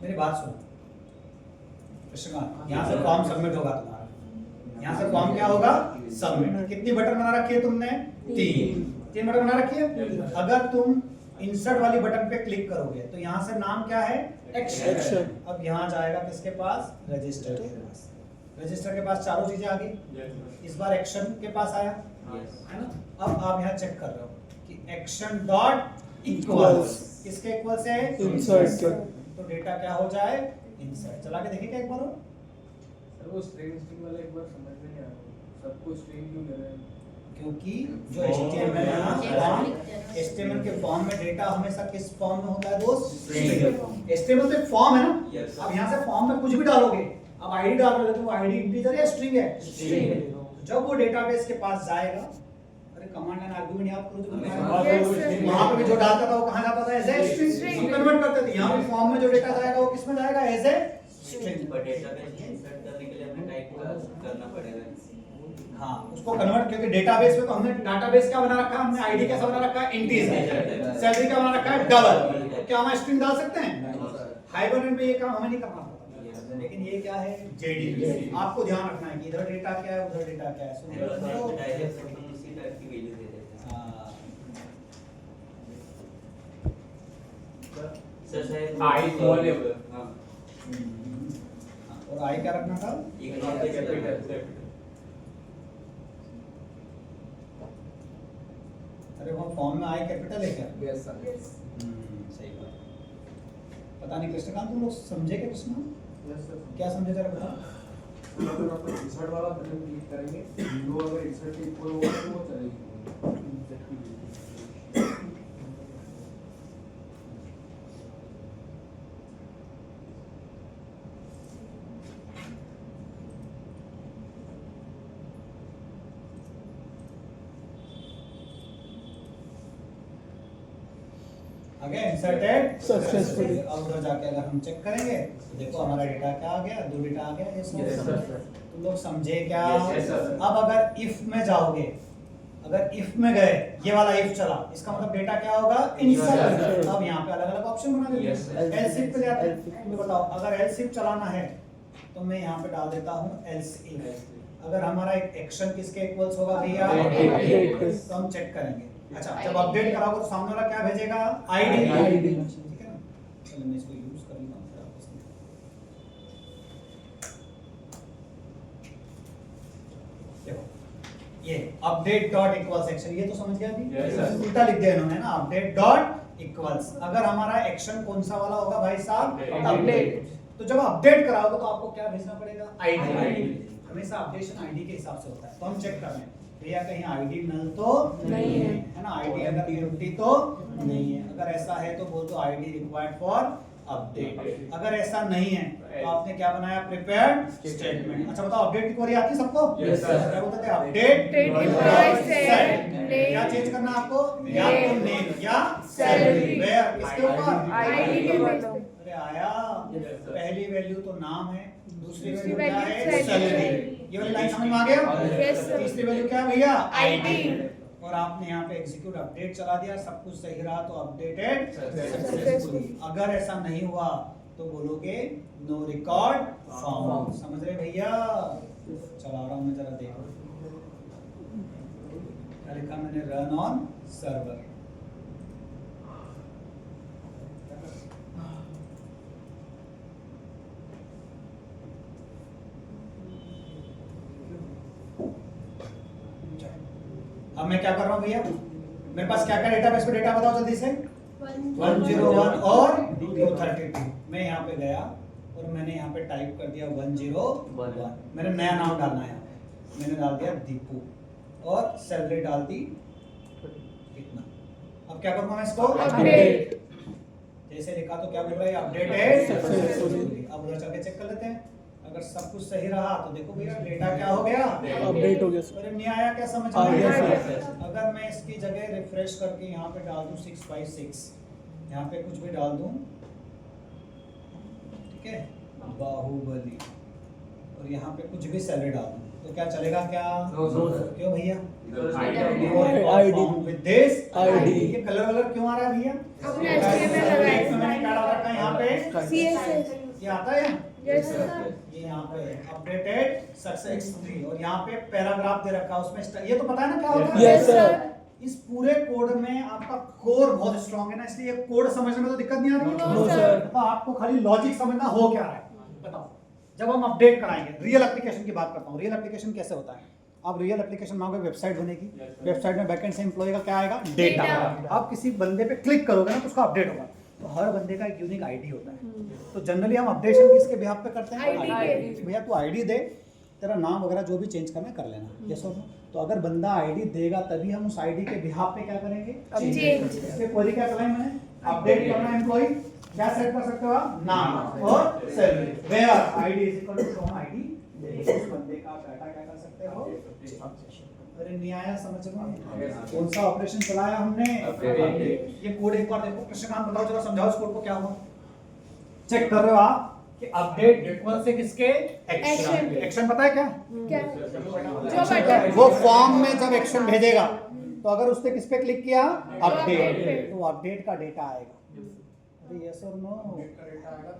मेरी बात सुनो कृष्णकांत, यहाँ से फॉर्म सबमिट होगा तुम्हारा। यहाँ से फॉर्म क्या होगा? सबमिट। कितनी बटन बना रखी है तुमने? 3 बटन बना रखी है। अगर तुम इंसर्ट वाली बटन पे क्लिक करोगे तो यहाँ से नाम क्या है? एक्शन। अब यहाँ जाएगा किसके पास? रजिस्टर के पास। रजिस्टर के पास चारों चीजें आ गई। इस बार एक्शन के पास आया है ना? अब आप यहाँ चेक कर रहे हो कि एक्शन डॉट इक्वल्स किसके इक्वल्स है? इंसर्ट के। तो डेटा क्या हो जाए? इंसर्ट। चला के देखिए क्या एक बार? सर वो स्ट्रिंग वाला एक बार समझ में नहीं आ रहा, सबको स्ट्रिंग क्यों ले रहे हैं? क्योंकि जो HTML है ना फॉर्म, HTML के फॉर्म में डेटा हमेशा किस फॉर्म में होता है दोस्त? HTML तो एक फॉर्म है ना? अब यहाँ से फॉर्म में कुछ भी डालोगे, अब आईडी डाल रहे हो तो वो आईडी इंटीजर या स्ट्रिंग है? तो जब वो डेटाबेस के पास जाएगा, अरे कमांड लाइन आर्गुमेंट याद करो जो वहां पे भी जो डालता था वो कहां जाता था? As a string. हम कन्वर्ट करते थे, यहाँ पे फॉर्म में जो डेटा जाएगा वो किस में जाएगा? As a string. पर डेटाबेस में इंसर्ट करने के लिए हमें टाइप करना पड़ेगा। हाँ, उसको कन्वर्ट, क्योंकि डेटाबेस में तो हमने डाटाबेस क्या बना रखा है? हमने आईडी कैसा बना रखा है? इंटीजर। सैलरी क्या बना रखा है? डबल। तो क्या हम स्ट्रिंग डाल सकते हैं? हाइबरनेट में ये काम हमें नहीं करना पड़ता। लेकिन ये क्या है? जेडी। आपको ध्यान रखना है कि इधर डेटा क्या है, उधर डेटा क्या है। सुन रहे हो? डायरेक्ट उसी टाइप की वैल्यू दे देते हैं। हाँ। सर शायद आई स्मॉल है वो। हां। और आई क्या रखना था? Ignore the capital. अरे वो फॉर्म में आई कैपिटल है क्या? Yes sir. सही बात। पता नहीं कृष्णकांत, तुम लोग समझे क्या? Krishnakant yes sir. क्या समझे जरा बता। अगर आप इंसर्ट वाला बटन क्लिक करेंगे तो अगर इंसर्ट के इक्वल होगा तो वो चलेगी। आगे इंसर्टेड Successfully। अब उधर जाके अगर हम चेक करेंगे तो देखो हमारा डेटा क्या आ गया? 2 डेटा आ गया। ये सब Yes, sir, sir। तुम लोग समझे क्या? Yes, sir, sir। अब अगर इफ में जाओगे, अगर इफ में गए, ये वाला इफ चला, इसका मतलब डेटा क्या होगा? इंसर्ट। Yes, sir। अब यहाँ पे अलग-अलग ऑप्शन बना देते Yes, हैं। sir। एल्स इफ पे जाते हैं। मुझे बताओ, अगर एल्स इफ चलाना है तो मैं यहाँ पे डाल देता हूँ एल्स इफ। अगर हमारा एक एक्शन किसके इक्वल्स होगा भैया? Update। तो हम चेक करेंगे। अच्छा, जब अपडेट कराओगे तो सामने वाला क्या भेजेगा? आईडी। ID। ठीक है ना? चलो मैं इसको यूज कर लूंगा फिर आपस में। देखो ये अपडेट डॉट इक्वल्स एक्शन, ये तो समझ गया अभी? Yes, sir। उल्टा लिख दिया इन्होंने ना, अपडेट डॉट इक्वल्स। अगर हमारा एक्शन कौन सा वाला होगा भाई साहब? अपडेट। तो जब अपडेट कराओगे तो आपको क्या भेजना पड़ेगा? आईडी। ID। हमेशा अपडेशन आईडी के हिसाब से होता है। तो हम चेक कर रहे हैं भैया कहीं आईडी नल तो नहीं है। है ना? आईडी अगर एम्प्टी तो नहीं है। अगर ऐसा है तो बोल दो आईडी रिक्वायर्ड फॉर अपडेट। अगर ऐसा नहीं है तो आपने क्या बनाया? Prepared statement. अच्छा बताओ, अपडेट की क्वेरी आती है सबको? Yes, sir। क्या बोलते थे? अपडेट employee set क्या name चेंज करना आपको? या तो name नेम या salary। सैलरी। वेयर किसके ऊपर? आईडी के बेस पे। अरे आया, पहली वैल्यू तो नाम है, दूसरी वैल्यू क्या value है? salary। सैलरी। ये वाली लाइन समझ में आ गया? Yes, sir। तीसरी वैल्यू क्या है भैया? आईडी। और आपने यहाँ पे एग्जीक्यूट अपडेट चला दिया, सब कुछ सही रहा तो अपडेटेड Successfully। सक्सेसफुली। अगर ऐसा नहीं हुआ तो बोलोगे नो रिकॉर्ड फाउंड। समझ रहे भैया? चला रहा हूँ मैं, जरा देखो। क्या लिखा मैंने, रन ऑन सर्वर। अब मैं क्या कर रहा हूँ भैया, मेरे पास क्या क्या डेटाबेस पे डेटा बताओ जल्दी से। 101 और 232। मैं यहाँ पे गया और मैंने यहाँ पे टाइप कर दिया 101। मैंने नया नाम डालना है यहाँ पे, मैंने डाल दिया दीपू और सैलरी डाल दी इतना। अब क्या करूँगा मैं इसको, अपडेट। जैसे लिखा तो क्या बोल रहा है, अपडेटेड सक्सेसफुली। अब उधर चल के चेक कर लेते हैं, अगर सब कुछ सही रहा तो देखो भैया डेटा क्या हो गया, अपडेट हो गया सर। अरे नहीं आया क्या समझ आ में? गया सर। अगर मैं इसकी जगह रिफ्रेश करके यहाँ पे डाल दूं 656, यहाँ पे कुछ भी डाल दूं, ठीक है, बाहुबली, और यहाँ पे कुछ भी सैलरी डाल दूं तो क्या चलेगा क्या? क्यों भैया? ID with this ID। ये कलर वलर क्यों आ रहा है भैया? अपने HTML लगाया है। मैंने क्या डाल रखा है यहाँ पे, CSS। ये आता है यस सर। ये यहाँ पे अपडेटेड सक्सेसफुली, और यहाँ पे पैराग्राफ दे रखा है उसमें, ये तो पता है ना क्या होता है? Yes, sir। इस पूरे कोड में आपका कोर बहुत स्ट्रांग है ना, इसलिए कोड समझने में तो दिक्कत नहीं आ रही है। No, sir। तो आपको खाली लॉजिक समझना हो क्या रहा है, बताओ। जब हम अपडेट कराएंगे, रियल एप्लीकेशन की बात करता हूँ, रियल एप्लीकेशन कैसे होता है? आप रियल एप्लीकेशन मांगोगे, वेबसाइट बनेगी, वेबसाइट में बैकएंड से एम्प्लॉय का क्या आएगा, डेटा। आप किसी बंदे पे क्लिक करोगे ना तो उसका अपडेट होगा, तो हर बंदे का एक यूनिक आईडी होता है। तो जनरली हम अपडेशन किसके बिहाफ पे करते हैं, ID पे। भैया तू आईडी दे, तेरा नाम वगैरह जो भी चेंज करना है कर लेना, यस और नो। तो अगर बंदा आईडी देगा तभी हम उस आईडी के बिहाफ पे क्या करेंगे, Change। इसलिए क्वेरी क्या चलाई मैंने, अपडेट करना एम्प्लॉय, क्या सेट कर सकते हो आप, नाम और salary, where ID is equal to from ID, उस बंदे का डाटा क्या कर सकते हो। अरे नहीं आया समझ में, कौन सा ऑपरेशन चलाया हमने, ये कोड एक बार देखो, कृष्णकांत बताओ जरा, समझाओ इस कोड को क्या हुआ। चेक कर रहे हो आप कि अपडेट इक्वल से किसके, एक्शन। एक्शन पता है क्या? क्या? जो बटन। वो फॉर्म में जब एक्शन भेजेगा तो अगर उसने किस पे क्लिक किया, अपडेट, पे। तो अपडेट का डेटा आएगा। यस और नो,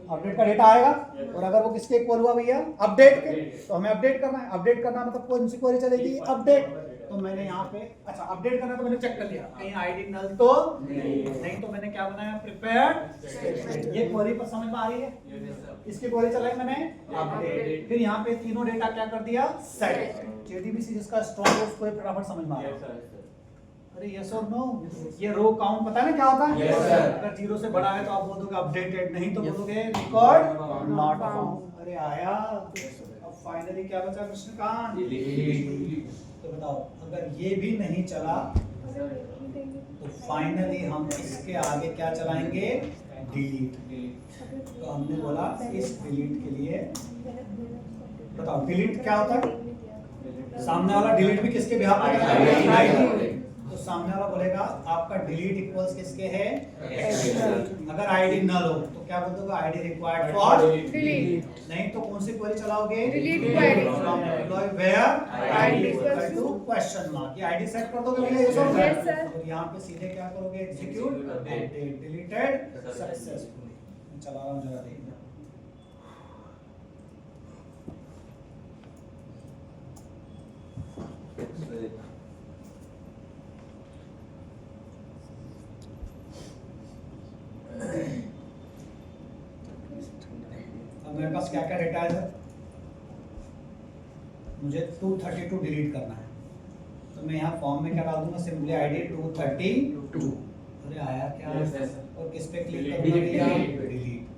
अपडेट का डेटा आएगा। और अगर वो किसके इक्वल हुआ भैया, अपडेट के, तो हमें अपडेट करना है। अपडेट करना मतलब कौन सी क्वेरी चलेगी, अपडेट। तो मैंने यहाँ पे, अच्छा अपडेट करना तो मैंने चेक कर लिया, कहीं आईडी नल तो नहीं, तो मैंने क्या बनाया, प्रिपेयर्ड। ये क्वेरी पर समझ में आ रही है, इसकी क्वेरी चलाई मैंने अपडेट, फिर यहाँ पे तीनों डेटा क्या कर दिया, सेट। जेडीबीसी जिसका स्ट्रॉन्ग है उसको फटाफट समझ में आ रहा है। अरे यस और नो, ये रो काउंट पता है ना क्या होता है? Yes, sir। अगर 0 से बड़ा है तो आप बोलोगे अपडेटेड, नहीं तो बोलोगे रिकॉर्ड नॉट फाउंड। अरे आया, अब फाइनली क्या बचा कृष्णकांत, तो बताओ अगर ये भी नहीं चला तो फाइनली हम इसके आगे क्या चलाएंगे, डिलीट। तो हमने बोला इस डिलीट के लिए, बताओ डिलीट क्या होता है, सामने वाला डिलीट भी किसके बिहाफ पे करेगा, आईडी। तो सामने वाला बोलेगा आपका डिलीट इक्वल्स किसके है, अगर आईडी नल हो तो क्या बोल दोगे, आईडी रिक्वायर्ड फॉर डिलीट। नहीं तो कौन सी क्वेरी चलाओगे, Delete query। From employ where ID equal to question mark, ये आईडी सेट कर दोगे भैया, Yes, sir। और यहाँ पे सीधे क्या करोगे, एग्जीक्यूट अपडेट, डिलीटेड सक्सेसफुली। चला रहा हूँ जरा देखना, अब मेरे पास क्या क्या डेटा है सर, मुझे 232 डिलीट करना है, तो मैं यहाँ फॉर्म में क्या डाल दूंगा, सिंपली आईडी 232। अरे आया क्या, और किस पे क्लिक करूंगा, डिलीट।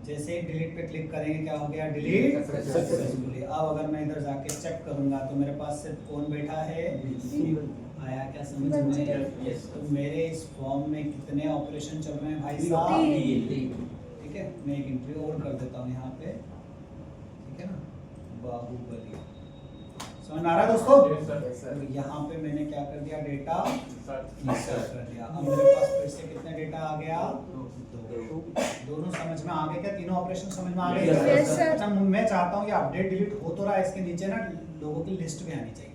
जैसे ही डिलीट पे क्लिक करेंगे क्या हो गया, डिलीट सक्सेसफुली। अब अगर मैं इधर जाके चेक करूंगा तो मेरे पास सिर्फ कौन बैठा है, आया क्या समझ में, तो मेरे इस फॉर्म में कितने ऑपरेशन चल रहे हैं भाई साहब, ठीक है। मैं एक एंट्री और कर देता हूँ यहाँ पे, ठीक है ना, बाहुबली। समझ में आ रहा है दोस्तों? तो यहाँ पे मैंने क्या कर दिया, डेटा इंसर्ट कर दिया। अब मेरे पास फिर से कितने डेटा आ गया, दोनों समझ में आ गए क्या, तीनों ऑपरेशन समझ में आ गए? Yes, sir। अच्छा मैं चाहता हूँ ये अपडेट डिलीट हो तो रहा है, इसके नीचे ना लोगों की लिस्ट भी आनी चाहिए,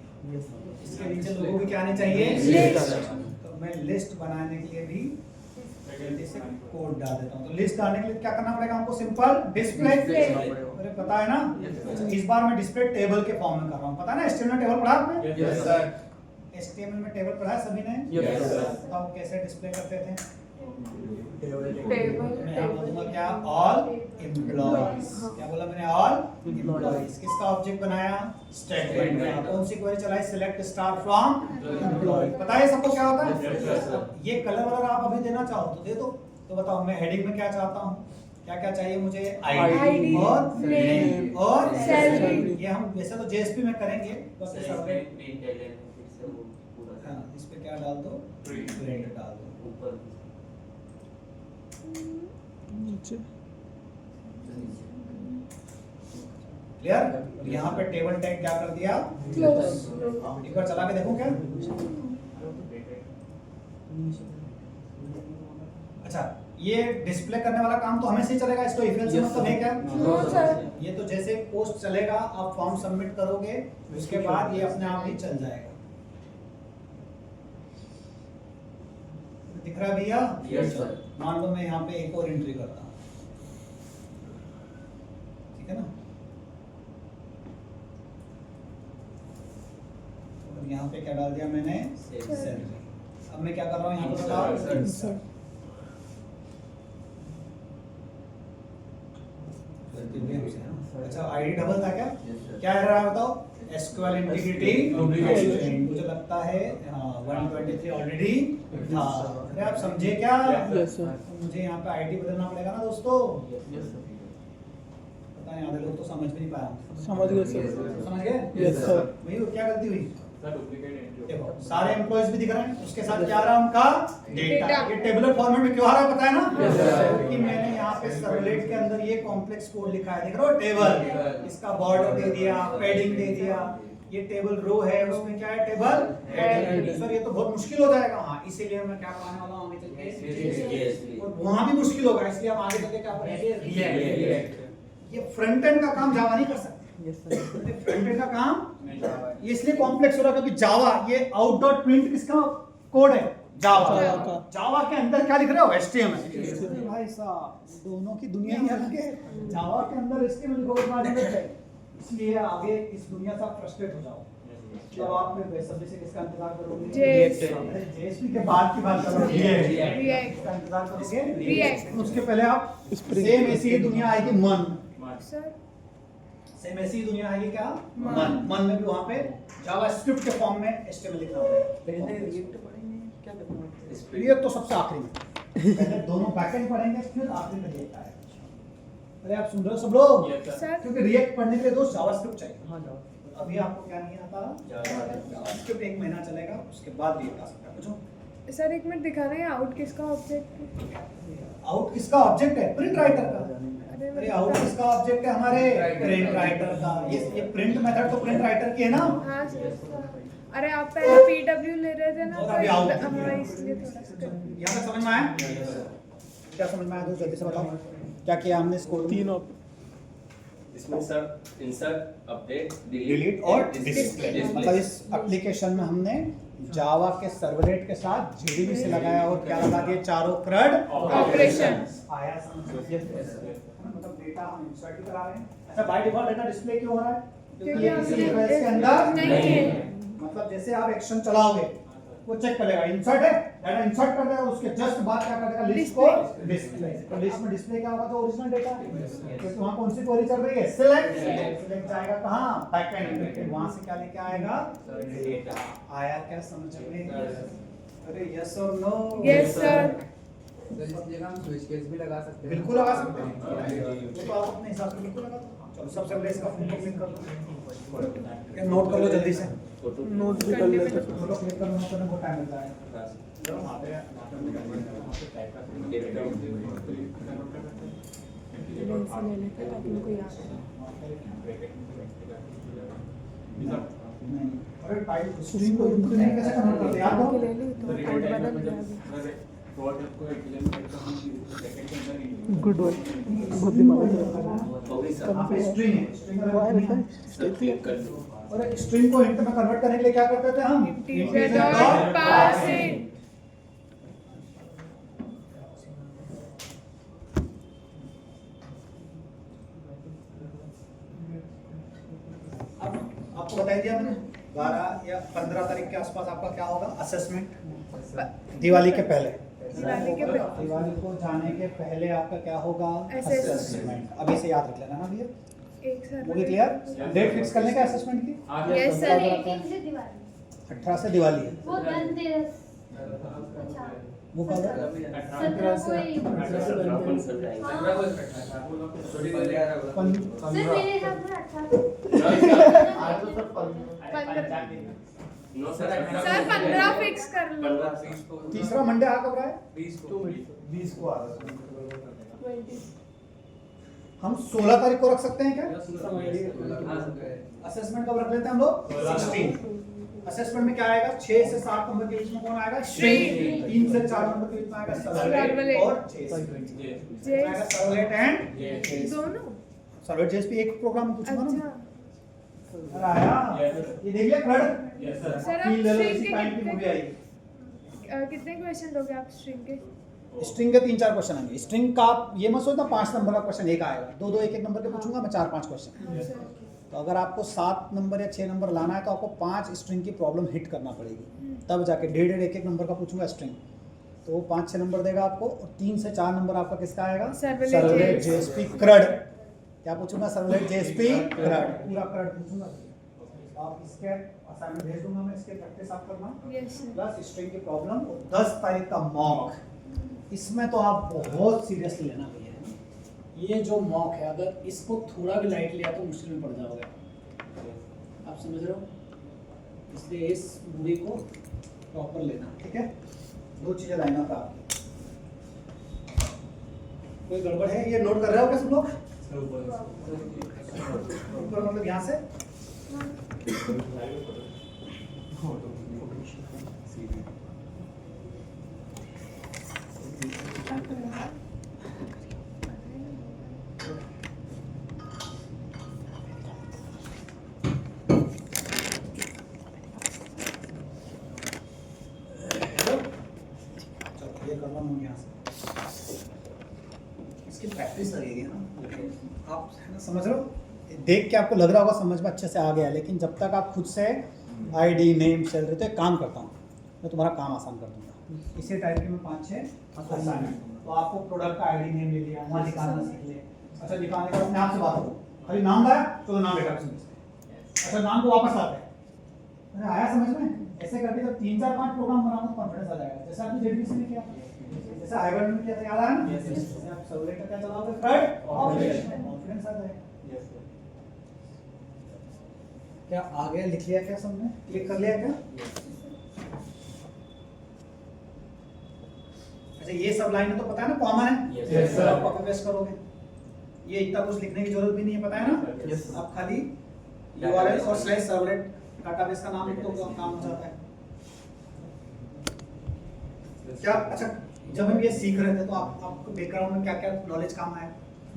इसके नीचे लोगों की क्या आनी चाहिए, लिस्ट। तो मैं लिस्ट बनाने के लिए भी जल्दी से कोड डाल देता हूँ। तो लिस्ट डालने के लिए क्या करना पड़ेगा हमको, सिंपल डिस्प्ले। अरे पता है ना, इस बार मैं डिस्प्ले टेबल के फॉर्म में कर रहा हूँ, पता है ना, HTML टेबल पढ़ा आपने, HTML में टेबल पढ़ा है सभी ने? Yes, sir. बताओ कैसे डिस्प्ले करते थे? टेबल मैं यहाँ बोलूँगा क्या? All employees. क्या बोला मैंने? All employees. किसका ऑब्जेक्ट बनाया? स्टेटमेंट का। कौन सी क्वेरी चलाई? Select star from employ. पता है सबको क्या होता है? ये कलर वगैरह आप अभी देना चाहो तो दे दो। तो बताओ मैं हेडिंग में क्या चाहता हूँ? क्या क्या चाहिए मुझे? आईडी ID, और name, नेम और salary। ये हम वैसे तो जेएसपी में करेंगे। बस ये सब हाँ, इस पे क्या डाल दो? प्रिंट डाल दो। नीचे क्लियर? यहाँ पे टेबल टैग क्या कर दिया? क्लोज। एक बार चला के देखो क्या? अच्छा, ये डिस्प्ले करने वाला काम तो हमेशा ही चलेगा, इसको इफ एल्स से मतलब है क्या? No sir. ये तो जैसे पोस्ट चलेगा, आप फॉर्म सबमिट करोगे, उसके बाद ये अपने आप ही चल जाएगा। दिख रहा है भैया? Yes, sir. मान लो मैं यहाँ पे एक और एंट्री करता हूँ, ठीक है ना? और यहाँ पे क्या डाल दिया मैंने? सैलरी। अब मैं क्या कर रहा हूँ यहाँ पे बताओ? सर अच्छा, आईडी डबल था क्या? क्या एरर आया बताओ? SQL integrity duplication. मुझे लगता है हाँ 123 ऑलरेडी था। अरे आप समझे क्या? यस सर मुझे यहाँ पे आईडी बदलना पड़ेगा ना दोस्तों। पता नहीं आधे लोग तो समझ भी नहीं पाया। समझ गए सर समझ गए? यस सर भैया क्या गलती हुई? देखो सारे एम्प्लॉयज भी दिख रहे हैं, उसके साथ क्या आ रहा है उनका? डेटा। ये टेबुलर फॉर्मेट में क्यों आ रहा है पता है ना? Yes, sir. क्योंकि मैंने यहाँ पे सर्वलेट के अंदर ये कॉम्प्लेक्स कोड लिखा है, देख रहे हो? टेबल, इसका बॉर्डर दे दिया, पैडिंग दे दिया, ये टेबल रो है, उसमें क्या है? Table head. सर ये तो बहुत मुश्किल हो जाएगा। हाँ, इसीलिए मैं क्या कराने वाला हूँ आगे चल के, और वहाँ भी मुश्किल होगा, इसलिए हम आगे चल के क्या करेंगे? रिएक्ट। ये फ्रंट एंड का काम जावा नहीं कर सकते। यस सर फ्रंट एंड का काम ये इसलिए कॉम्प्लेक्स हो रहा है क्योंकि जावा, ये आउट डॉट प्रिंट किसका कोड है? जावा जावा का। जावा के अंदर क्या लिख रहे हो? HTML। भाई साहब दोनों की दुनिया ही अलग है। जावा के अंदर HTML कोड मारने है, इसलिए आगे इस दुनिया से आप फ्रस्ट्रेट हो जाओ। तो आप फिर बेसब्री से किसका इंतजार करोगे? जेएसपी के बाद की बात करोगे? रिएक्ट। इसका इंतजार करोगे? React। उसके पहले आप Spring। सेम ऐसी ही दुनिया आएगी मन। सर सेम ऐसी दुनिया आएगी क्या? मन। मन में भी वहाँ पे जावास्क्रिप्ट के फॉर्म में HTML लिखना होगा। पहले रिएक्ट पढ़ेंगे क्या करना है रिएक्ट तो सबसे आखिरी में। पहले दोनों बैकएंड पढ़ेंगे, फिर आखिरी में रिएक्ट आएगा। अरे आप सुन रहे हो सब लोग? सर क्योंकि रिएक्ट पढ़ने के लिए दो जावास्क्रिप्ट चाहिए। हाँ जाओ अभी आपको क्या नहीं आता? जावास्क्रिप्ट 1 महीना चलेगा, उसके बाद रिएक्ट आ सकता है। पूछो सर एक मिनट दिखा रहे हैं आउट किसका ऑब्जेक्ट है? आउट किसका ऑब्जेक्ट है? प्रिंट राइटर का। अरे आउट किसका ऑब्जेक्ट है? हमारे प्रिंट राइटर का। ये प्रिंट मेथड तो प्रिंट राइटर की है ना? हाँ सर। अरे आप पहले पीडब्ल्यू ले रहे थे ना, और अभी out। हाँ इसलिए थोड़ा सा यहाँ पे समझ में आया? क्या समझ में आया? तो जल्दी से बताओ क्या किया हमने इसको? 3 ऑप इसमें सर इंसर्ट, अपडेट, डिलीट और डिस्प्ले। मतलब इस एप्लीकेशन में हमने जावा के सर्वलेट के साथ जेडीबी से लगाया और क्या लगा दिए? चारों CRUD ऑपरेशन। आया समझ? मतलब डेटा हम इंसर्ट ही करा रहे हैं। अच्छा बाय डिफॉल्ट डेटा डिस्प्ले क्यों हो रहा है? क्योंकि ये किसी डिवाइस के अंदर नहीं है। मतलब जैसे आप एक्शन चलाओगे वो चेक करेगा इंसर्ट है, डाटा इंसर्ट कर देगा, उसके जस्ट बाद क्या कर देगा? लिस्ट को डिस्प्ले। तो लिस्ट में डिस्प्ले क्या होगा? तो ओरिजिनल डेटा। तो वहां कौन सी क्वेरी चल रही है? सिलेक्ट जाएगा कहां? बैकएंड। वहां से क्या लेके आएगा? डेटा। आया क्या समझ में? अरे यस और नो? Yes sir. सर इस जगह हम स्विच केस भी लगा सकते हैं। बिल्कुल लगा सकते हैं। वो तो आप अपने हिसाब से बिल्कुल लगा दो। चलो सबसे पहले इसका फोटो क्लिक कर दो। नोट कर लो जल्दी से। नोट भी कर लेते फोटो क्लिक करने में बहुत टाइम लगता है। चलो वहाँ पे अरे टाइप स्ट्रीम को इंक्लूड कैसे करना है याद हो? ले ली तो कोड बदल गया। गुड वन बहुत दिमाग है आप स्ट्रिंग है, स्ट्रिंग सर क्लिक कर दो। और स्ट्रिंग को इंट में कन्वर्ट करने के लिए क्या करते थे हम? Teacher dot passing. अब आपको बताई दिया मैंने 12 या गया 15 तारीख के आसपास आपका क्या होगा असेसमेंट दिवाली के पहले दिवाली के पहले। दिवाली को जाने के पहले आपका क्या होगा Assessment। असेसमेंट अभी से याद रख लेना ना भैया एक सर वो भी क्लियर डेट फिक्स करने का असेसमेंट की यस सर सर 18 से दिवाली 18 से दिवाली है वो 10 दिन अच्छा वो कब है 17 को ही सर मेरे हिसाब से 18 नो सर सर 15 फिक्स कर लो। तीसरा मंडे आ कब रहा है 20 को आ रहा है हम 16 तारीख को रख सकते हैं क्या असेसमेंट कब रख लेते हैं हम लोग 16 असेसमेंट में क्या आएगा 6 से 7 नंबर के बीच में कौन आएगा स्ट्रिंग 3 से 4 नंबर के बीच में आएगा सर्वलेट और जेस सर्वलेट एंड दोनों सर्वलेट जेएसपी एक प्रोग्राम में पूछूंगा ना अच्छा अरे आया ये देख लिया क्रेड यस सर सर फील आप लेवल स्ट्रिंग इसी के टाइम की मूवी आई कितने क्वेश्चन दोगे आप स्ट्रिंग के? स्ट्रिंग के 3-4 क्वेश्चन आएंगे स्ट्रिंग का आप ये मत सोचना 5 नंबर का क्वेश्चन एक आएगा 2-2 1-1 नंबर के पूछूंगा मैं 4-5 क्वेश्चन हाँ सर तो अगर आपको 7 नंबर या 6 नंबर लाना है तो आपको 5 स्ट्रिंग की प्रॉब्लम हिट करना पड़ेगी तब जाके 1.5 1-1 नंबर का पूछूंगा स्ट्रिंग तो वो 5-6 नंबर देगा आपको और 3 से 4 नंबर आपका किसका आएगा Servlet सर्वलेट जेएसपी क्रड क्या पूछूंगा सर्वलेट जेएसपी क्रड पूरा क्रड पूछूंगा आप इसके असाइनमेंट भेज दूंगा मैं इसके प्रैक्टिस आप करना यस सर प्लस स्ट्रिंग की प्रॉब्लम और 10 तारीख का मॉक इसमें तो आप बहुत सीरियसली लेना भैया ये जो मॉक है अगर इसको थोड़ा भी लाइट लिया तो मुश्किल में पड़ जाओगे आप समझ रहे हो इसलिए इस मूवी को प्रॉपर लेना ठीक है 2 चीजें लाइन अप आपकी कोई गड़बड़ है ये नोट कर रहे हो क्या सब लोग ऊपर मतलब यहाँ से ये करवा लूँगी यहाँ से इसकी प्रैक्टिस लगेगी ना आप है ना समझ रहे हो देख के आपको लग रहा होगा समझ में अच्छे से आ गया लेकिन जब तक आप खुद से आईडी नेम सैलरी तो एक काम करता हूँ मैं तुम्हारा काम आसान कर दूंगा इसी टाइप के मैं 5-6 असाइनमेंट तो आपको प्रोडक्ट का आईडी नेम ले लिया वहाँ निकालना सीख ले अच्छा निकालने का अपने आप से बात करो खाली नाम लाया चलो नाम बेटा अच्छा नाम को वापस लाते हैं अरे आया समझ में ऐसे करके जब 3-4-5 प्रोग्राम बनाओ तो कॉन्फिडेंस आ जाएगा जैसे आपने जेडीसी में किया जैसे हाइब्रिड में किया था याद आया ना जैसे आप सर्वलेट का क्या चलाओगे थर्ड ऑपरेशन कॉन्फिडेंस आ जाएगा क्या आ गया लिख लिया क्या सबने क्लिक कर लिया क्या अच्छा ये सब लाइन तो पता है ना कॉमन है Yes, sir. आप कॉपी पेस्ट करोगे ये इतना कुछ लिखने की जरूरत भी नहीं है पता है ना Yes, आप खाली URL और /सर्वलेट डाटाबेस का नाम लिख दो तो काम हो जाता है क्या अच्छा जब हम ये सीख रहे थे तो आपको बैकग्राउंड में क्या क्या नॉलेज काम आया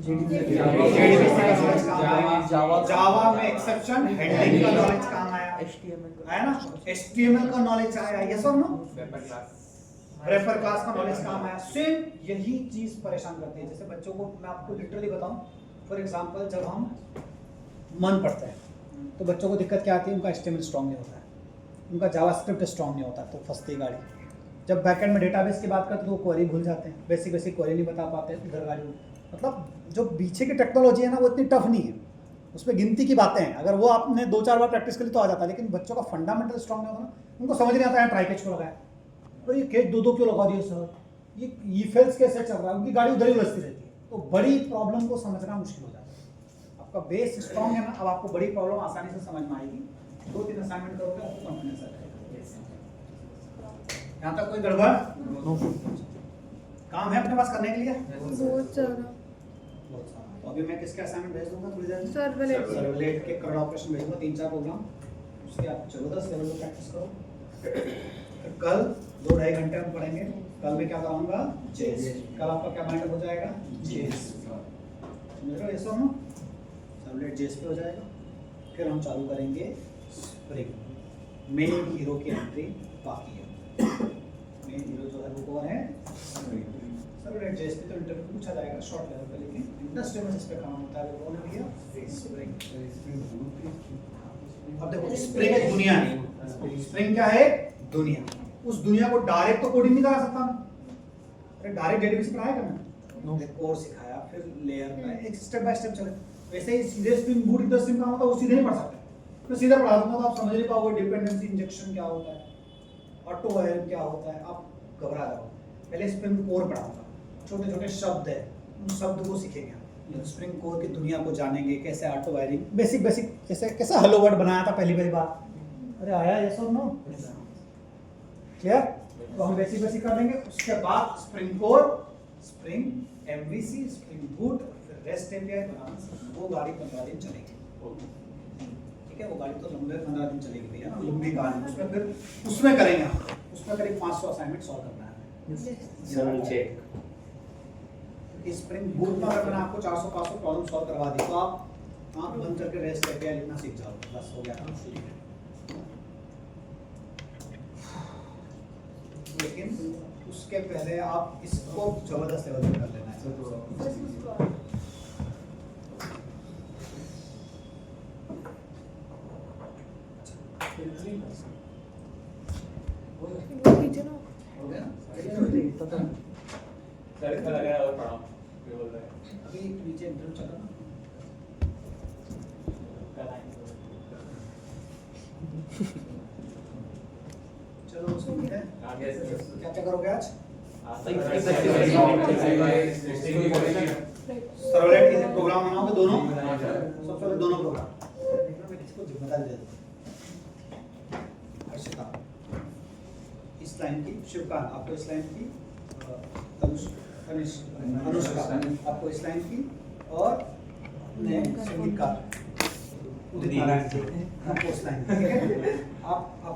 JDBC का नॉलेज काम आया जावा में एक्सेप्शन हैंडलिंग का नॉलेज काम आया HTML आया ना HTML का नॉलेज आया यस और no paper class refer class का नॉलेज काम आया सेम यही चीज परेशान करती है जैसे बच्चों को मैं आपको लिटरली बताऊं फॉर एग्जांपल जब हम मन पढ़ते हैं तो बच्चों को दिक्कत क्या आती है उनका HTML स्ट्रांग नहीं होता है उनका जावास्क्रिप्ट स्ट्रांग नहीं होता तो फंसती गाड़ी जब बैकएंड में डेटाबेस की बात करते तो वो क्वेरी भूल जाते हैं बेसिक क्वेरी नहीं बता पाते इधर गाड़ी मतलब जो पीछे की टेक्नोलॉजी है ना वो इतनी टफ नहीं है उसमें गिनती की बातें हैं अगर वो आपने 2-4 बार प्रैक्टिस कर ली तो आ जाता है लेकिन बच्चों का फंडामेंटल स्ट्रांग नहीं होता ना उनको समझ नहीं आता है ट्राई कैच को लगाया और ये केच 2-2 क्यों लगा दिए सर ये ई-फेल्स कैसे चल रहा है उनकी गाड़ी उधर ही उलझती रहती है तो बड़ी प्रॉब्लम को समझना मुश्किल हो जाता है आपका बेस स्ट्रांग है ना अब आपको बड़ी प्रॉब्लम आसानी से समझ में आएगी 2-3 असाइनमेंट करोगे आपको कॉन्फिडेंस आ जाएगा यहाँ तक कोई गड़बड़ काम है अपने पास करने के लिए बहुत ज़्यादा तो अभी मैं किसके असाइनमेंट भेज दूंगा थोड़ी देर में सर्वलेट सर्वलेट के करंट ऑपरेशन भेज दूंगा 3-4 प्रोग्राम उसके आप 14 लेवल पे प्रैक्टिस करो फिर कल 2-2.5 घंटे हम पढ़ेंगे कल मैं क्या कराऊंगा जेस कल आपका क्या माइंड हो जाएगा जेस समझ रहे हो ये सब ना सर्वलेट जेस पे हो जाएगा फिर हम चालू करेंगे स्प्रिंग मेन हीरो की एंट्री बाकी है मेन हीरो जो है वो कौन है सर्वलेट जेस पे तो इंटरव्यू पूछा जाएगा शॉर्ट लेवल पे लेकिन इंडस्ट्री में जिस पे काम होता है वो कौन है भैया स्प्रिंग अब देखो स्प्रिंग एक दुनिया है स्प्रिंग क्या है? दुनिया। उस दुनिया को डायरेक्ट तो कोडिंग नहीं करा सकता मैं। अरे डायरेक्ट डेटाबेस पढ़ाया क्या मैंने? कोर सिखाया, फिर लेयर का एक स्टेप बाय स्टेप चले। वैसे ही सीधे स्प्रिंग बूट इधर स्ट्रीम का होता है वो सीधे नहीं पढ़ सकते। मैं सीधा पढ़ा दूंगा तो आप समझ नहीं पाओगे डिपेंडेंसी इंजेक्शन क्या होता है, ऑटो वायरिंग क्या होता है, आप घबरा जाओगे। पहले स्प्रिंग कोर पढ़ाऊंगा, छोटे छोटे शब्द है उन शब्द को सीखेंगे, स्प्रिंग कोर की दुनिया को जानेंगे, कैसे ऑटो वायरिंग बेसिक बेसिक, जैसे कैसे हेलो वर्ड बनाया था पहली बार। अरे आया यस और नो? क्लियर? तो हम बेसिक बेसिक कर लेंगे। उसके बाद spring core, spring MVC, spring boot, फिर रेस्ट एपीआई बनाना। वो गाड़ी 15 दिन चलेगी, ठीक है? वो गाड़ी तो लंबे 15 दिन चलेगी भैया ना, लंबी कहानी। उसमें फिर उसमें करेंगे हम, उसमें करीब 500 असाइनमेंट सॉल्व करना है। सर चेक स्प्रिंग बूट में अगर मैंने आपको 400-500 प्रॉब्लम सॉल्व करवा दी तो आप आंख बंद करके रेस्ट एपीआई लिखना सीख जाओगे, बस हो गया। लेकिन उसके पहले आप इसको जबरदस्त लेवल पे कर लेना है। वो कीजिए ना। हो गया ना? सर इतना लग रहा है और पढ़ाओ क्या बोल रहे हैं अभी नीचे इंटरव्यू चल रहा है ना? कल आएंगे चलो उसको मिलते हैं। आगे से क्या क्या करोगे आज? सर्वलेट सर्वलेट के प्रोग्राम बनाओगे दोनों, सबसे पहले दोनों प्रोग्राम। देखना मैं किसको जिम्मेदारी दे दूं। हर्षिता इस लाइन की, शिवकांत आपको इस लाइन की, अनुष्का आपको इस लाइन की, और अपने संगीतकार उदित नारायण जी आपको इस लाइन की, ठीक है? आप अपने